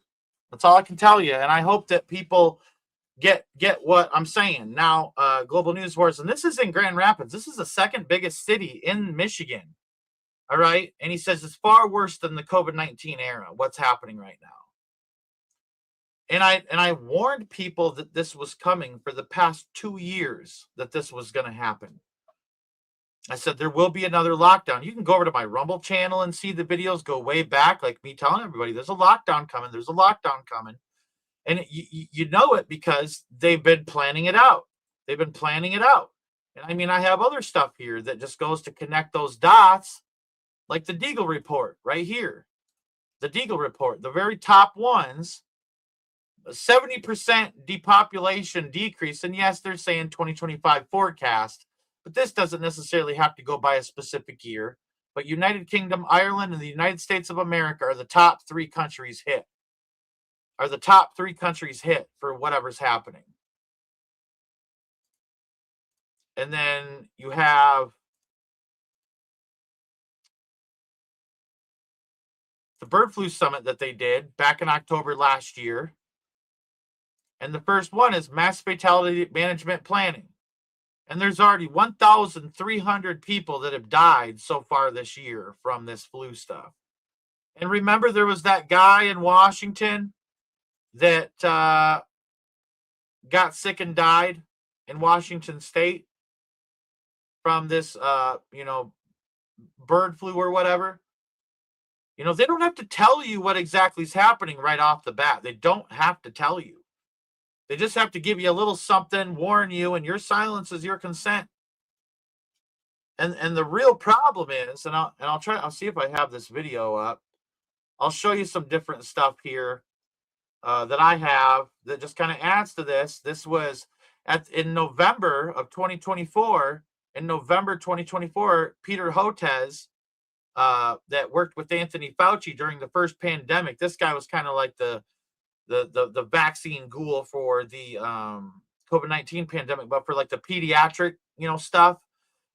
That's all I can tell you. And I hope that people get what I'm saying. Now, Global News Wars, and this is in Grand Rapids. This is the second biggest city in Michigan. All right. And he says it's far worse than the COVID-19 era, what's happening right now. And I warned people that this was coming for the past 2 years, that this was going to happen. I said, there will be another lockdown. You can go over to my Rumble channel and see the videos go way back, like me telling everybody, there's a lockdown coming. There's a lockdown coming. And you know it because they've been planning it out. They've been planning it out. And I mean, I have other stuff here that just goes to connect those dots, like the Deagle report right here. The Deagle report, the very top ones, 70% depopulation decrease. And yes, they're saying 2025 forecast, but this doesn't necessarily have to go by a specific year. But United Kingdom, Ireland, and the United States of America are the top 3 countries hit. Are the top 3 countries hit for whatever's happening. And then you have the bird flu summit that they did back in October last year. And the first one is mass fatality management planning. And there's already 1,300 people that have died so far this year from this flu stuff. And remember, there was that guy in Washington that got sick and died in Washington State from this, bird flu or whatever. You know, they don't have to tell you what exactly is happening right off the bat. They don't have to tell you. They just have to give you a little something, warn you, and your silence is your consent. And the real problem is, and I'll see if I have this video up. I'll show you some different stuff here that I have that just kind of adds to this. This was in November of 2024. In November 2024, Peter Hotez, that worked with Anthony Fauci during the first pandemic. This guy was kind of like the vaccine ghoul for the COVID-19 pandemic, but for like the pediatric stuff.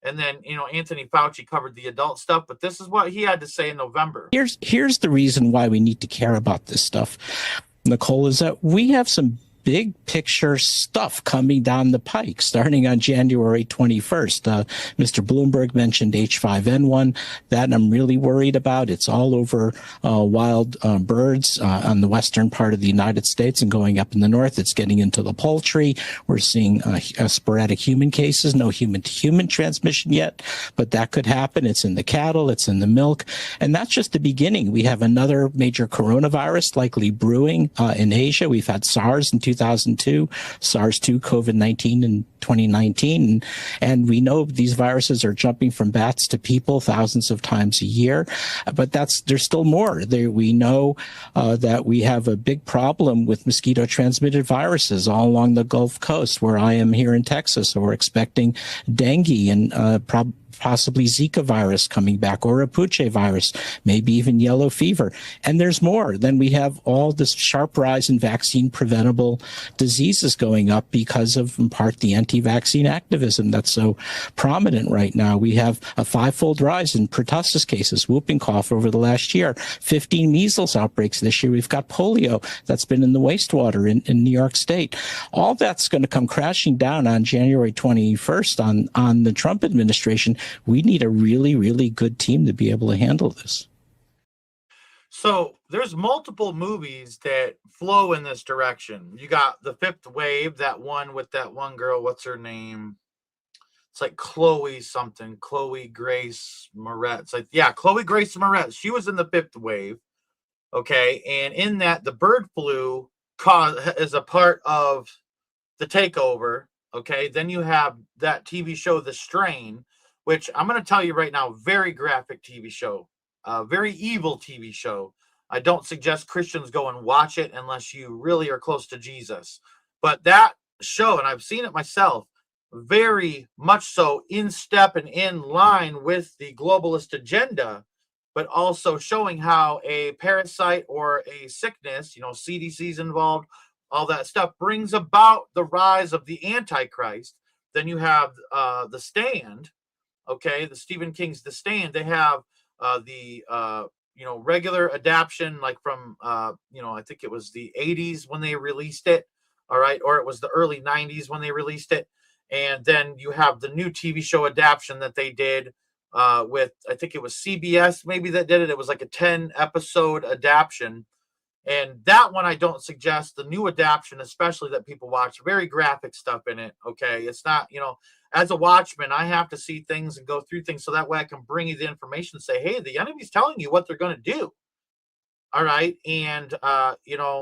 And then, Anthony Fauci covered the adult stuff, but this is what he had to say in November. Here's the reason why we need to care about this stuff, Nicole, is that we have some big picture stuff coming down the pike starting on January 21st. Mr. Bloomberg mentioned H5N1. That I'm really worried about. It's all over wild birds on the western part of the United States and going up in the north. It's getting into the poultry. We're seeing sporadic human cases, no human-to-human transmission yet, but that could happen. It's in the cattle. It's in the milk. And that's just the beginning. We have another major coronavirus likely brewing in Asia. We've had SARS in 2002, SARS-2, COVID-19 in 2019. And we know these viruses are jumping from bats to people thousands of times a year. But there's still more. We know that we have a big problem with mosquito-transmitted viruses all along the Gulf Coast, where I am here in Texas. So we're expecting dengue and possibly Zika virus coming back, or a Puche virus, maybe even yellow fever. And there's more. Then we have all this sharp rise in vaccine preventable diseases going up because of, in part, the anti-vaccine activism that's so prominent right now. We have a 5-fold rise in pertussis cases, whooping cough over the last year, 15 measles outbreaks this year. We've got polio that's been in the wastewater in New York State. All that's going to come crashing down on January 21st on the Trump administration. We need a really, really good team to be able to handle this. So there's multiple movies that flow in this direction. You got The Fifth Wave, that one with that one girl. What's her name? It's like Chloe Grace Moretz. Chloe Grace Moretz. She was in The Fifth Wave. Okay. And in that, the bird flu is a part of The Takeover. Okay. Then you have that TV show, The Strain, which I'm going to tell you right now, very graphic TV show, very evil TV show. I don't suggest Christians go and watch it unless you really are close to Jesus. But that show, and I've seen it myself, very much so in step and in line with the globalist agenda, but also showing how a parasite or a sickness, CDC's involved, all that stuff brings about the rise of the Antichrist. Then you have The Stand. Okay, the Stephen King's The Stand. They have the regular adaptation, like from I think it was the 80s when they released it, all right, or it was the early 90s when they released it. And then you have the new TV show adaptation that they did with, I think it was CBS maybe that did it. It was like a 10-episode adaptation. And that one I don't suggest. The new adaptation, especially that people watch, very graphic stuff in it. Okay, it's not, as a watchman, I have to see things and go through things so that way I can bring you the information and say, hey, the enemy's telling you what they're going to do. All right. And,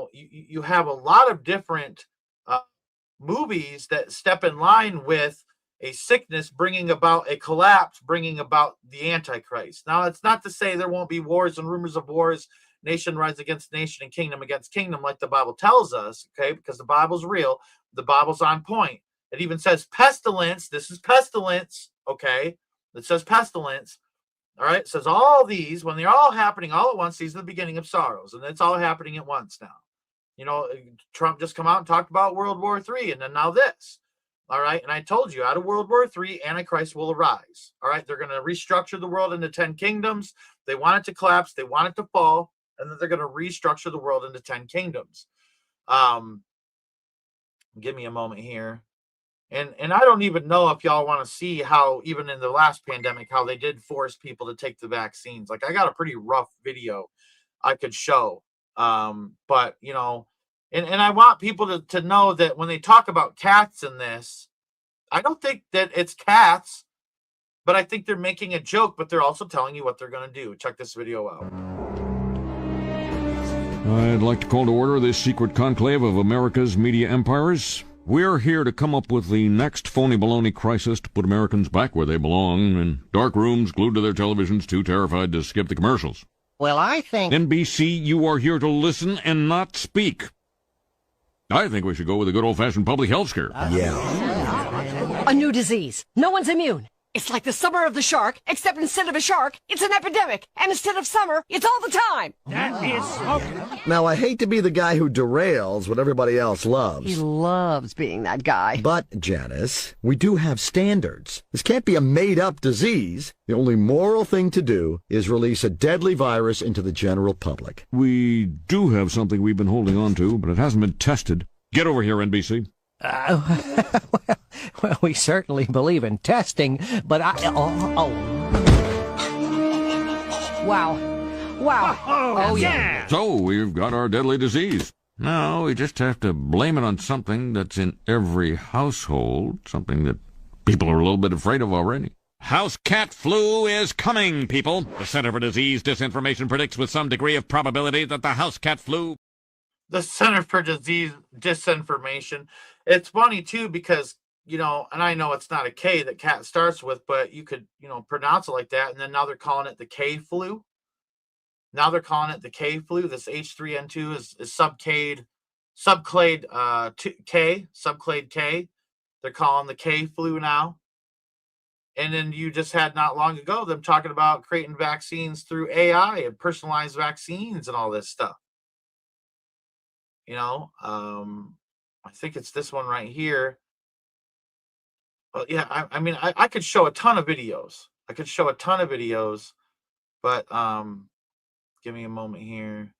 you have a lot of different movies that step in line with a sickness bringing about a collapse, bringing about the Antichrist. Now, it's not to say there won't be wars and rumors of wars, nation rise against nation and kingdom against kingdom, like the Bible tells us, okay, because the Bible's real. The Bible's on point. It even says pestilence. This is pestilence, okay? It says pestilence, all right? It says all these, when they're all happening all at once, these are the beginning of sorrows, and it's all happening at once now. Trump just come out and talked about World War III, and then now this, all right? And I told you, out of World War III, Antichrist will arise, all right? They're going to restructure the world into 10 kingdoms. They want it to collapse. They want it to fall, and then they're going to restructure the world into 10 kingdoms. Give me a moment here. And I don't even know if y'all want to see how, even in the last pandemic, how they did force people to take the vaccines. Like, I got a pretty rough video I could show. But, and I want people to know that when they talk about cats in this, I don't think that it's cats, but I think they're making a joke, but they're also telling you what they're going to do. Check this video out. I'd like to call to order this secret conclave of America's media empires. We're here to come up with the next phony baloney crisis to put Americans back where they belong, in dark rooms, glued to their televisions, too terrified to skip the commercials. Well, I think... NBC, you are here to listen and not speak. I think we should go with a good old-fashioned public health scare. A new disease. No one's immune. It's like the summer of the shark, except instead of a shark, it's an epidemic. And instead of summer, it's all the time. That is so... Now, I hate to be the guy who derails what everybody else He loves. loves being that guy. But, Janice, we do have standards. This can't be a made-up disease. The only moral thing to do is release a deadly virus into the general public. We do have something we've been holding on to, but it hasn't been tested. Get over here, NBC. Well, we certainly believe in testing, but Wow. Oh, yeah. So, we've got our deadly disease. Now, we just have to blame it on something that's in every household, something that people are a little bit afraid of already. House cat flu is coming, people. The Center for Disease Disinformation predicts with some degree of probability that the house cat flu... The Center for Disease Disinformation. It's funny, too, because, you know, and I know it's not a K that cat starts with, but you could, you know, pronounce it like that. And then now they're calling it the K flu. Now they're calling it the K flu. This H3N2 is subclade K. They're calling the K flu now. And then you just had not long ago them talking about creating vaccines through AI and personalized vaccines and all this stuff. You know, I think it's this one right here. Well, yeah, I mean, I could show a ton of videos. But give me a moment here.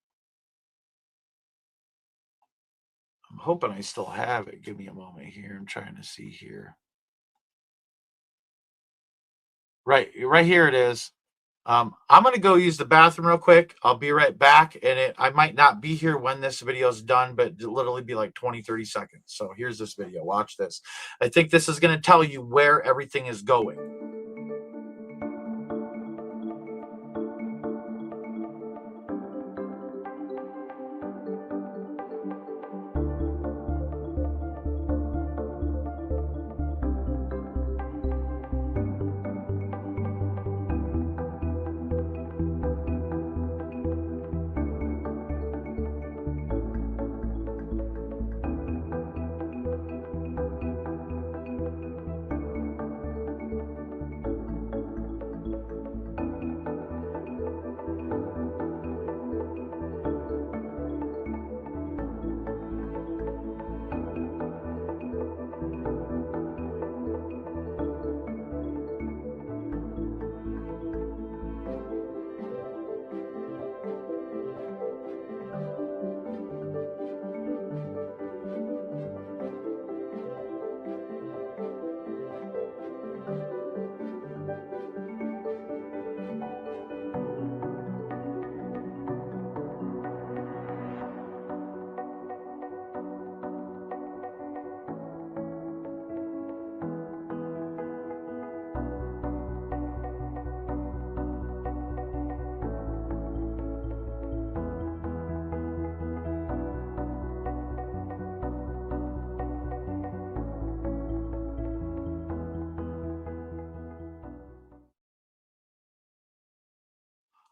I'm hoping I still have it. Give me a moment here. I'm trying to see here. Right here it is. I'm going to go use the bathroom real quick. I'll be right back. And I might not be here when this video is done, but it'll literally be like 20, 30 seconds. So here's this video. Watch this. I think this is going to tell you where everything is going.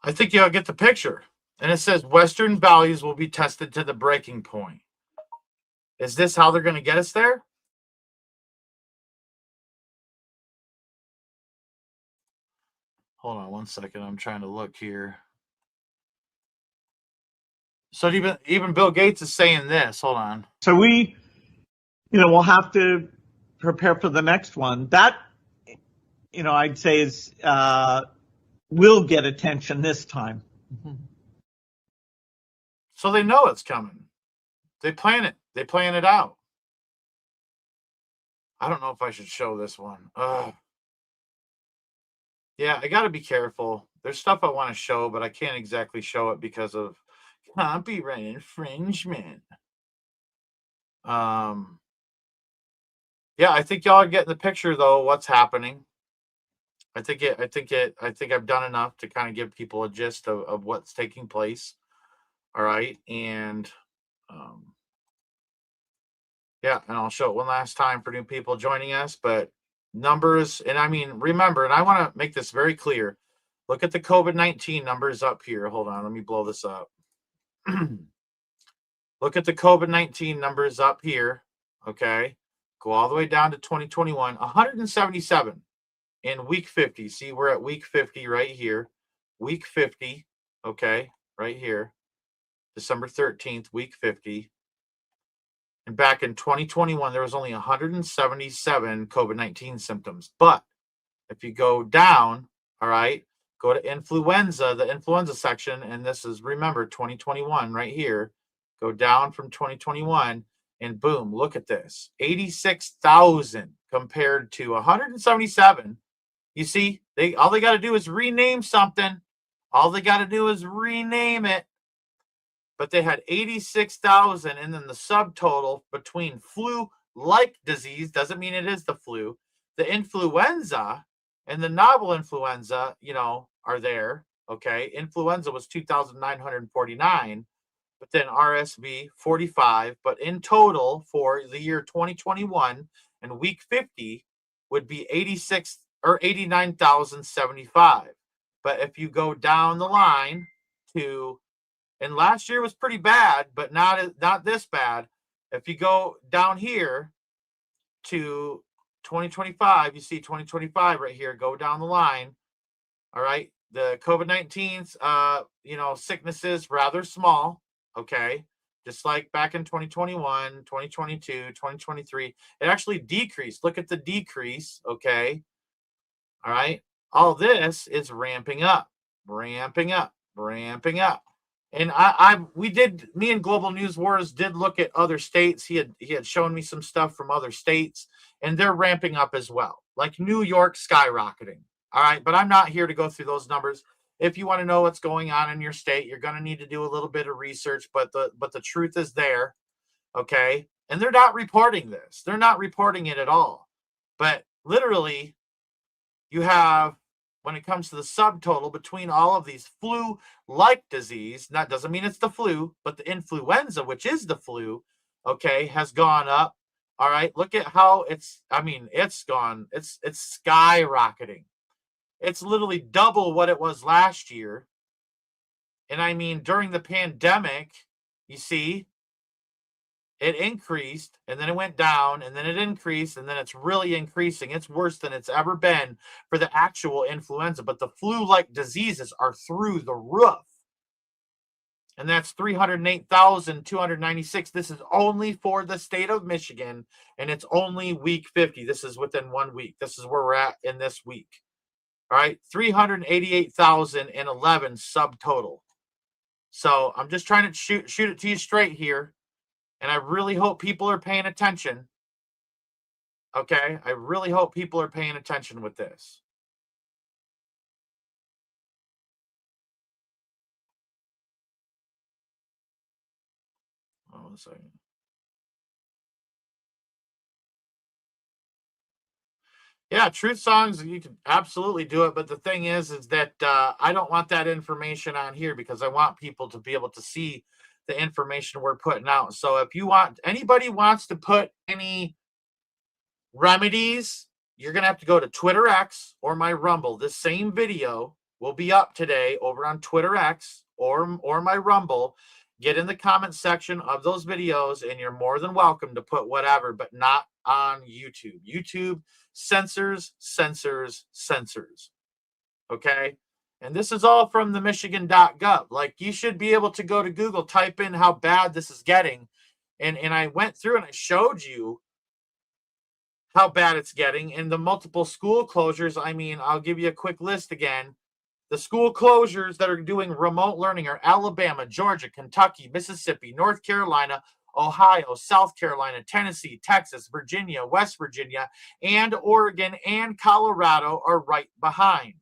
I think you'll get the picture. And it says Western values will be tested to the breaking point. Is this how they're going to get us there? Hold on one second. I'm trying to look here. So even Bill Gates is saying this. Hold on. So we, we'll have to prepare for the next one. That, I'd say is will get attention this time. So they know it's coming. They plan it. They plan it out. I don't know if I should show this one. Yeah, I got to be careful. There's stuff I want to show, but I can't exactly show it because of copyright infringement. Yeah, I think y'all are getting the picture though. What's happening? I think I've done enough to kind of give people a gist of what's taking place. All right, and yeah, and I'll show it one last time for new people joining us. But numbers, and I mean, remember, and I want to make this very clear. Look at the COVID-19 numbers up here. Hold on, let me blow this up. Look at the COVID-19 numbers up here. Okay, go all the way down to 2021, 177. in week 50. See, we're at week 50 right here. Week 50, okay, right here. December 13th, week 50. And back in 2021, there was only 177 COVID-19 symptoms. But if you go down, all right, go to influenza, the influenza section, and this is, remember, 2021 right here. Go down from 2021, and boom, look at this. 86,000 compared to 177. You see, all they got to do is rename something. All they got to do is rename it. But they had 86,000, and then the subtotal between flu-like disease, doesn't mean it is the flu, the influenza and the novel influenza, are there, okay? Influenza was 2,949, but then RSV 45, but in total for the year 2021 and week 50 would be 86 or 89,075. But if you go down the line to, and last year was pretty bad, but not this bad. If you go down here to 2025, you see 2025 right here, go down the line. All right. The COVID-19's, sicknesses rather small. Okay. Just like back in 2021, 2022, 2023, it actually decreased. Look at the decrease. Okay. All right. All this is ramping up, ramping up, ramping up. And me and Global News Wars did look at other states. He had shown me some stuff from other states, and they're ramping up as well. Like New York skyrocketing. All right, but I'm not here to go through those numbers. If you want to know what's going on in your state, you're going to need to do a little bit of research, but the truth is there. Okay? And they're not reporting this. They're not reporting it at all. But literally, you have, when it comes to the subtotal between all of these flu-like disease, that doesn't mean it's the flu, but the influenza, which is the flu, okay, has gone up. All right, look at how it's skyrocketing. It's literally double what it was last year. And I mean, during the pandemic, you see, it increased, and then it went down, and then it increased, and then it's really increasing. It's worse than it's ever been for the actual influenza, but the flu-like diseases are through the roof. And that's 308,296. This is only for the state of Michigan, and it's only week 50. This is within 1 week. This is where we're at in this week. All right, 388,011 subtotal. So I'm just trying to shoot it to you straight here. And I really hope people are paying attention. Okay? I really hope people are paying attention with this. Hold on a second. Yeah, truth songs, you can absolutely do it. But the thing is that I don't want that information on here because I want people to be able to see the information we're putting out. So if anybody wants to put any remedies, you're going to have to go to Twitter X or my Rumble. This same video will be up today over on Twitter X or my Rumble. Get in the comment section of those videos, and you're more than welcome to put whatever, but not on YouTube. YouTube censors. Okay? And this is all from the Michigan.gov. Like, you should be able to go to Google, type in how bad this is getting. And I went through and I showed you how bad it's getting. And the multiple school closures, I mean, I'll give you a quick list again. The school closures that are doing remote learning are Alabama, Georgia, Kentucky, Mississippi, North Carolina, Ohio, South Carolina, Tennessee, Texas, Virginia, West Virginia, and Oregon and Colorado are right behind.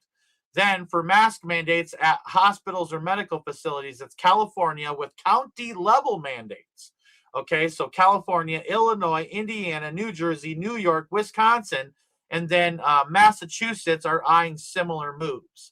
Then for mask mandates at hospitals or medical facilities, it's California with county level mandates. Okay, so California, Illinois, Indiana, New Jersey, New York, Wisconsin, and then Massachusetts are eyeing similar moves.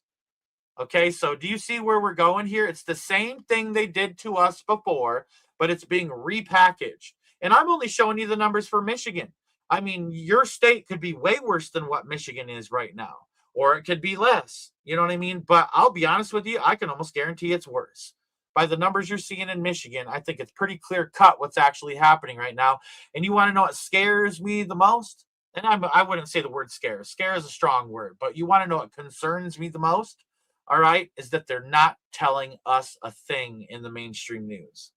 Okay, so do you see where we're going here? It's the same thing they did to us before, but it's being repackaged. And I'm only showing you the numbers for Michigan. I mean, your state could be way worse than what Michigan is right now, or it could be less. You know what I mean? But I'll be honest with you, I can almost guarantee it's worse. By the numbers you're seeing in Michigan, I think it's pretty clear cut what's actually happening right now. And you want to know what scares me the most? and I wouldn't say the word scare. Scare is a strong word, but you want to know what concerns me the most, all right, is that they're not telling us a thing in the mainstream news.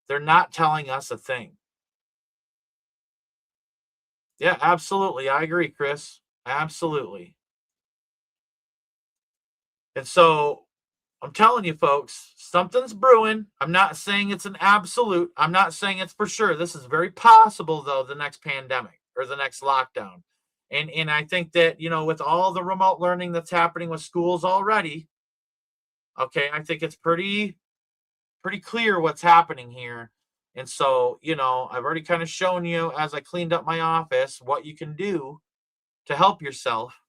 They're not telling us a thing. Yeah, absolutely. I agree, Chris. Absolutely. And so I'm telling you, folks, something's brewing. I'm not saying it's an absolute. I'm not saying it's for sure. This is very possible, though, the next pandemic or the next lockdown. And I think that, with all the remote learning that's happening with schools already, okay, I think it's pretty clear what's happening here. And so, I've already kind of shown you as I cleaned up my office what you can do to help yourself.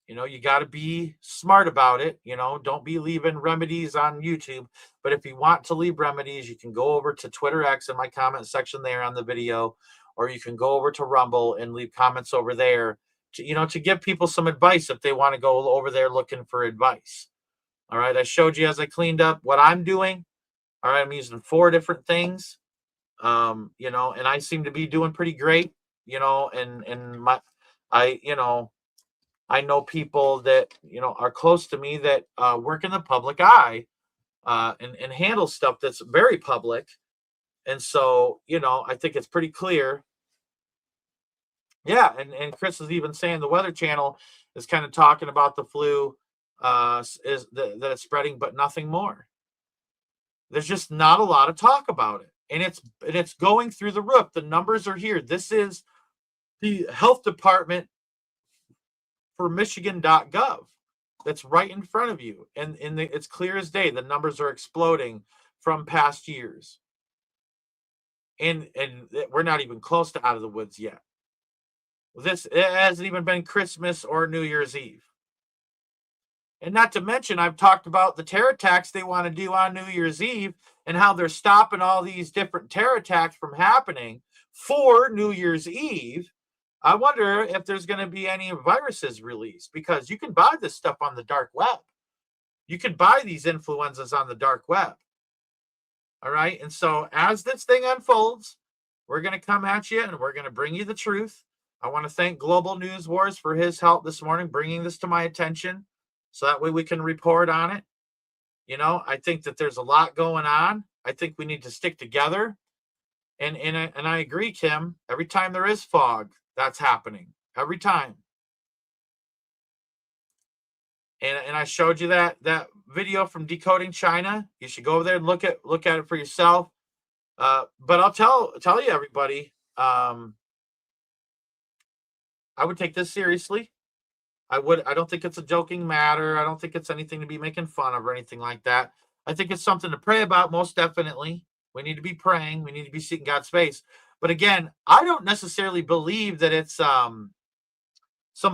You got to be smart about it. Don't be leaving remedies on YouTube. But if you want to leave remedies, you can go over to Twitter X in my comment section there on the video, or you can go over to Rumble and leave comments over there to give people some advice if they want to go over there looking for advice. All right. I showed you as I cleaned up what I'm doing. All right. I'm using 4 different things, and I seem to be doing pretty great, I know people that, are close to me that work in the public eye and handle stuff that's very public. And so, I think it's pretty clear. Yeah. And Chris is even saying the Weather Channel is kind of talking about the flu that it's spreading, but nothing more. There's just not a lot of talk about it. And it's going through the roof. The numbers are here. This is the health department for Michigan.gov. That's right in front of you. And it's clear as day. The numbers are exploding from past years. And we're not even close to out of the woods yet. It hasn't even been Christmas or New Year's Eve. And not to mention, I've talked about the terror attacks they want to do on New Year's Eve and how they're stopping all these different terror attacks from happening for New Year's Eve. I wonder if there's going to be any viruses released, because you can buy this stuff on the dark web. You can buy these influenzas on the dark web. All right. And so as this thing unfolds, we're going to come at you and we're going to bring you the truth. I want to thank Global News Wars for his help this morning, bringing this to my attention so that way we can report on it. I think that there's a lot going on. I think we need to stick together. And I agree, Kim. Every time there is fog, that's happening. Every time. And I showed you that video from Decoding China. You should go over there and look at it for yourself. But I'll tell you, everybody, I would take this seriously. I don't think it's a joking matter. I don't think it's anything to be making fun of or anything like that. I think it's something to pray about, most definitely. We need to be praying. We need to be seeking God's face. But again, I don't necessarily believe that it's some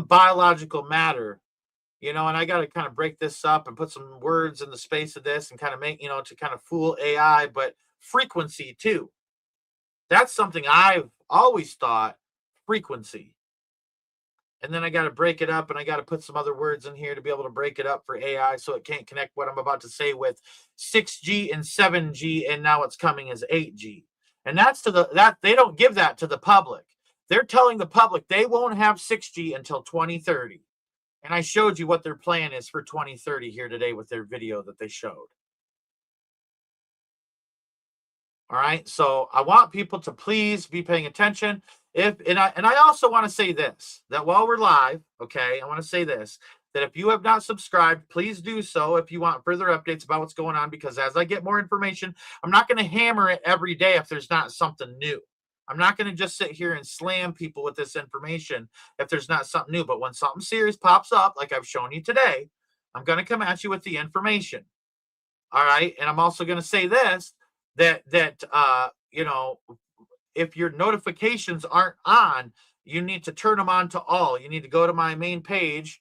biological matter, and I got to kind of break this up and put some words in the space of this and kind of make, to kind of fool AI, but frequency too. That's something I've always thought, frequency. And then I got to break it up and I got to put some other words in here to be able to break it up for AI so it can't connect what I'm about to say with 6G and 7G, and now it's coming as 8G. And that's that they don't give that to the public. They're telling the public they won't have 6G until 2030. And I showed you what their plan is for 2030 here today with their video that they showed. All right. So I want people to please be paying attention. And I also want to say this, that while we're live, okay, I want to say this, that if you have not subscribed, please do so if you want further updates about what's going on, because as I get more information, I'm not going to hammer it every day if there's not something new. I'm not going to just sit here and slam people with this information if there's not something new. But when something serious pops up, like I've shown you today, I'm going to come at you with the information. All right. And I'm also going to say this, that if your notifications aren't on, you need to turn them on to all. You need to go to my main page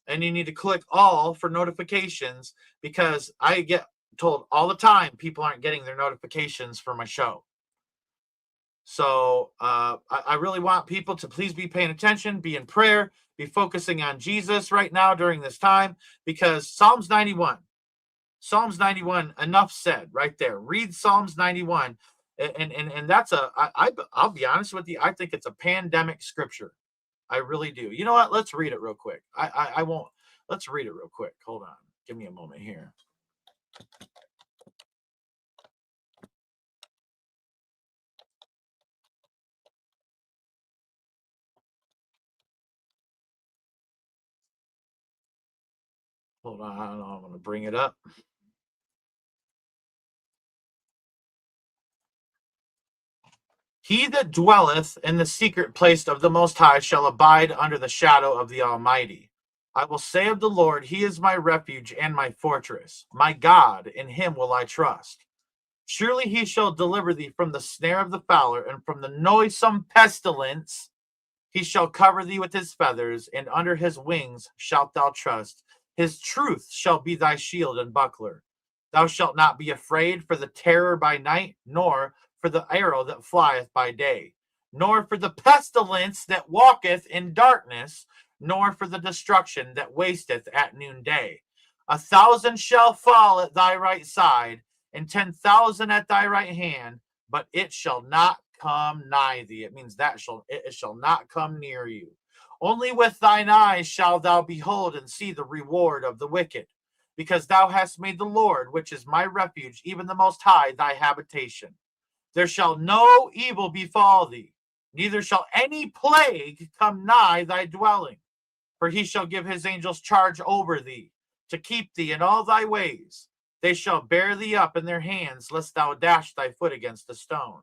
and you need to click all for notifications, because I get told all the time people aren't getting their notifications for my show. So I really want people to please be paying attention, be in prayer, be focusing on Jesus right now during this time, because Psalms 91, enough said right there. Read Psalms 91. And that's I'll be honest with you, I think it's a pandemic scripture. I really do. You know what? Let's read it real quick. I won't. Let's read it real quick. Hold on. Give me a moment here. Hold on. I'm going to bring it up. He that dwelleth in the secret place of the Most High shall abide under the shadow of the Almighty. I will say of the Lord, he is my refuge and my fortress. My God, in him will I trust. Surely he shall deliver thee from the snare of the fowler and from the noisome pestilence. He shall cover thee with his feathers, and under his wings shalt thou trust. His truth shall be thy shield and buckler. Thou shalt not be afraid for the terror by night, nor for the arrow that flieth by day, nor for the pestilence that walketh in darkness, nor for the destruction that wasteth at noonday. 1,000 shall fall at thy right side, and 10,000 at thy right hand, but it shall not come nigh thee. It means it shall not come near you. Only with thine eyes shalt thou behold and see the reward of the wicked, because thou hast made the Lord, which is my refuge, even the Most High, thy habitation. There shall no evil befall thee, neither shall any plague come nigh thy dwelling. For he shall give his angels charge over thee, to keep thee in all thy ways. They shall bear thee up in their hands, lest thou dash thy foot against a stone.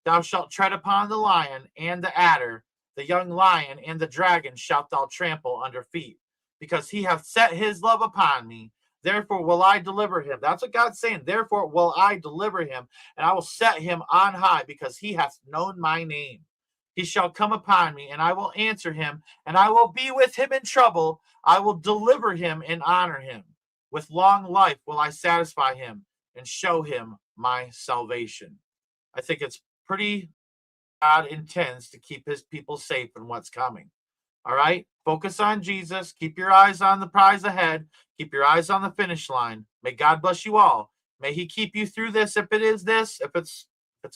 Thou shalt tread upon the lion and the adder, the young lion and the dragon shalt thou trample under feet. Because he hath set his love upon me, therefore will I deliver him. That's what God's saying. Therefore will I deliver him, and I will set him on high, because he hath known my name. He shall come upon me, and I will answer him, and I will be with him in trouble. I will deliver him and honor him. With long life will I satisfy him and show him my salvation. I think it's pretty God intends to keep his people safe in what's coming. All right? Focus on Jesus. Keep your eyes on the prize ahead. Keep your eyes on the finish line. May God bless you all. May he keep you through this. If it is this, if it's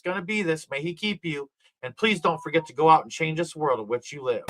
going to be this, may he keep you. And please don't forget to go out and change this world in which you live.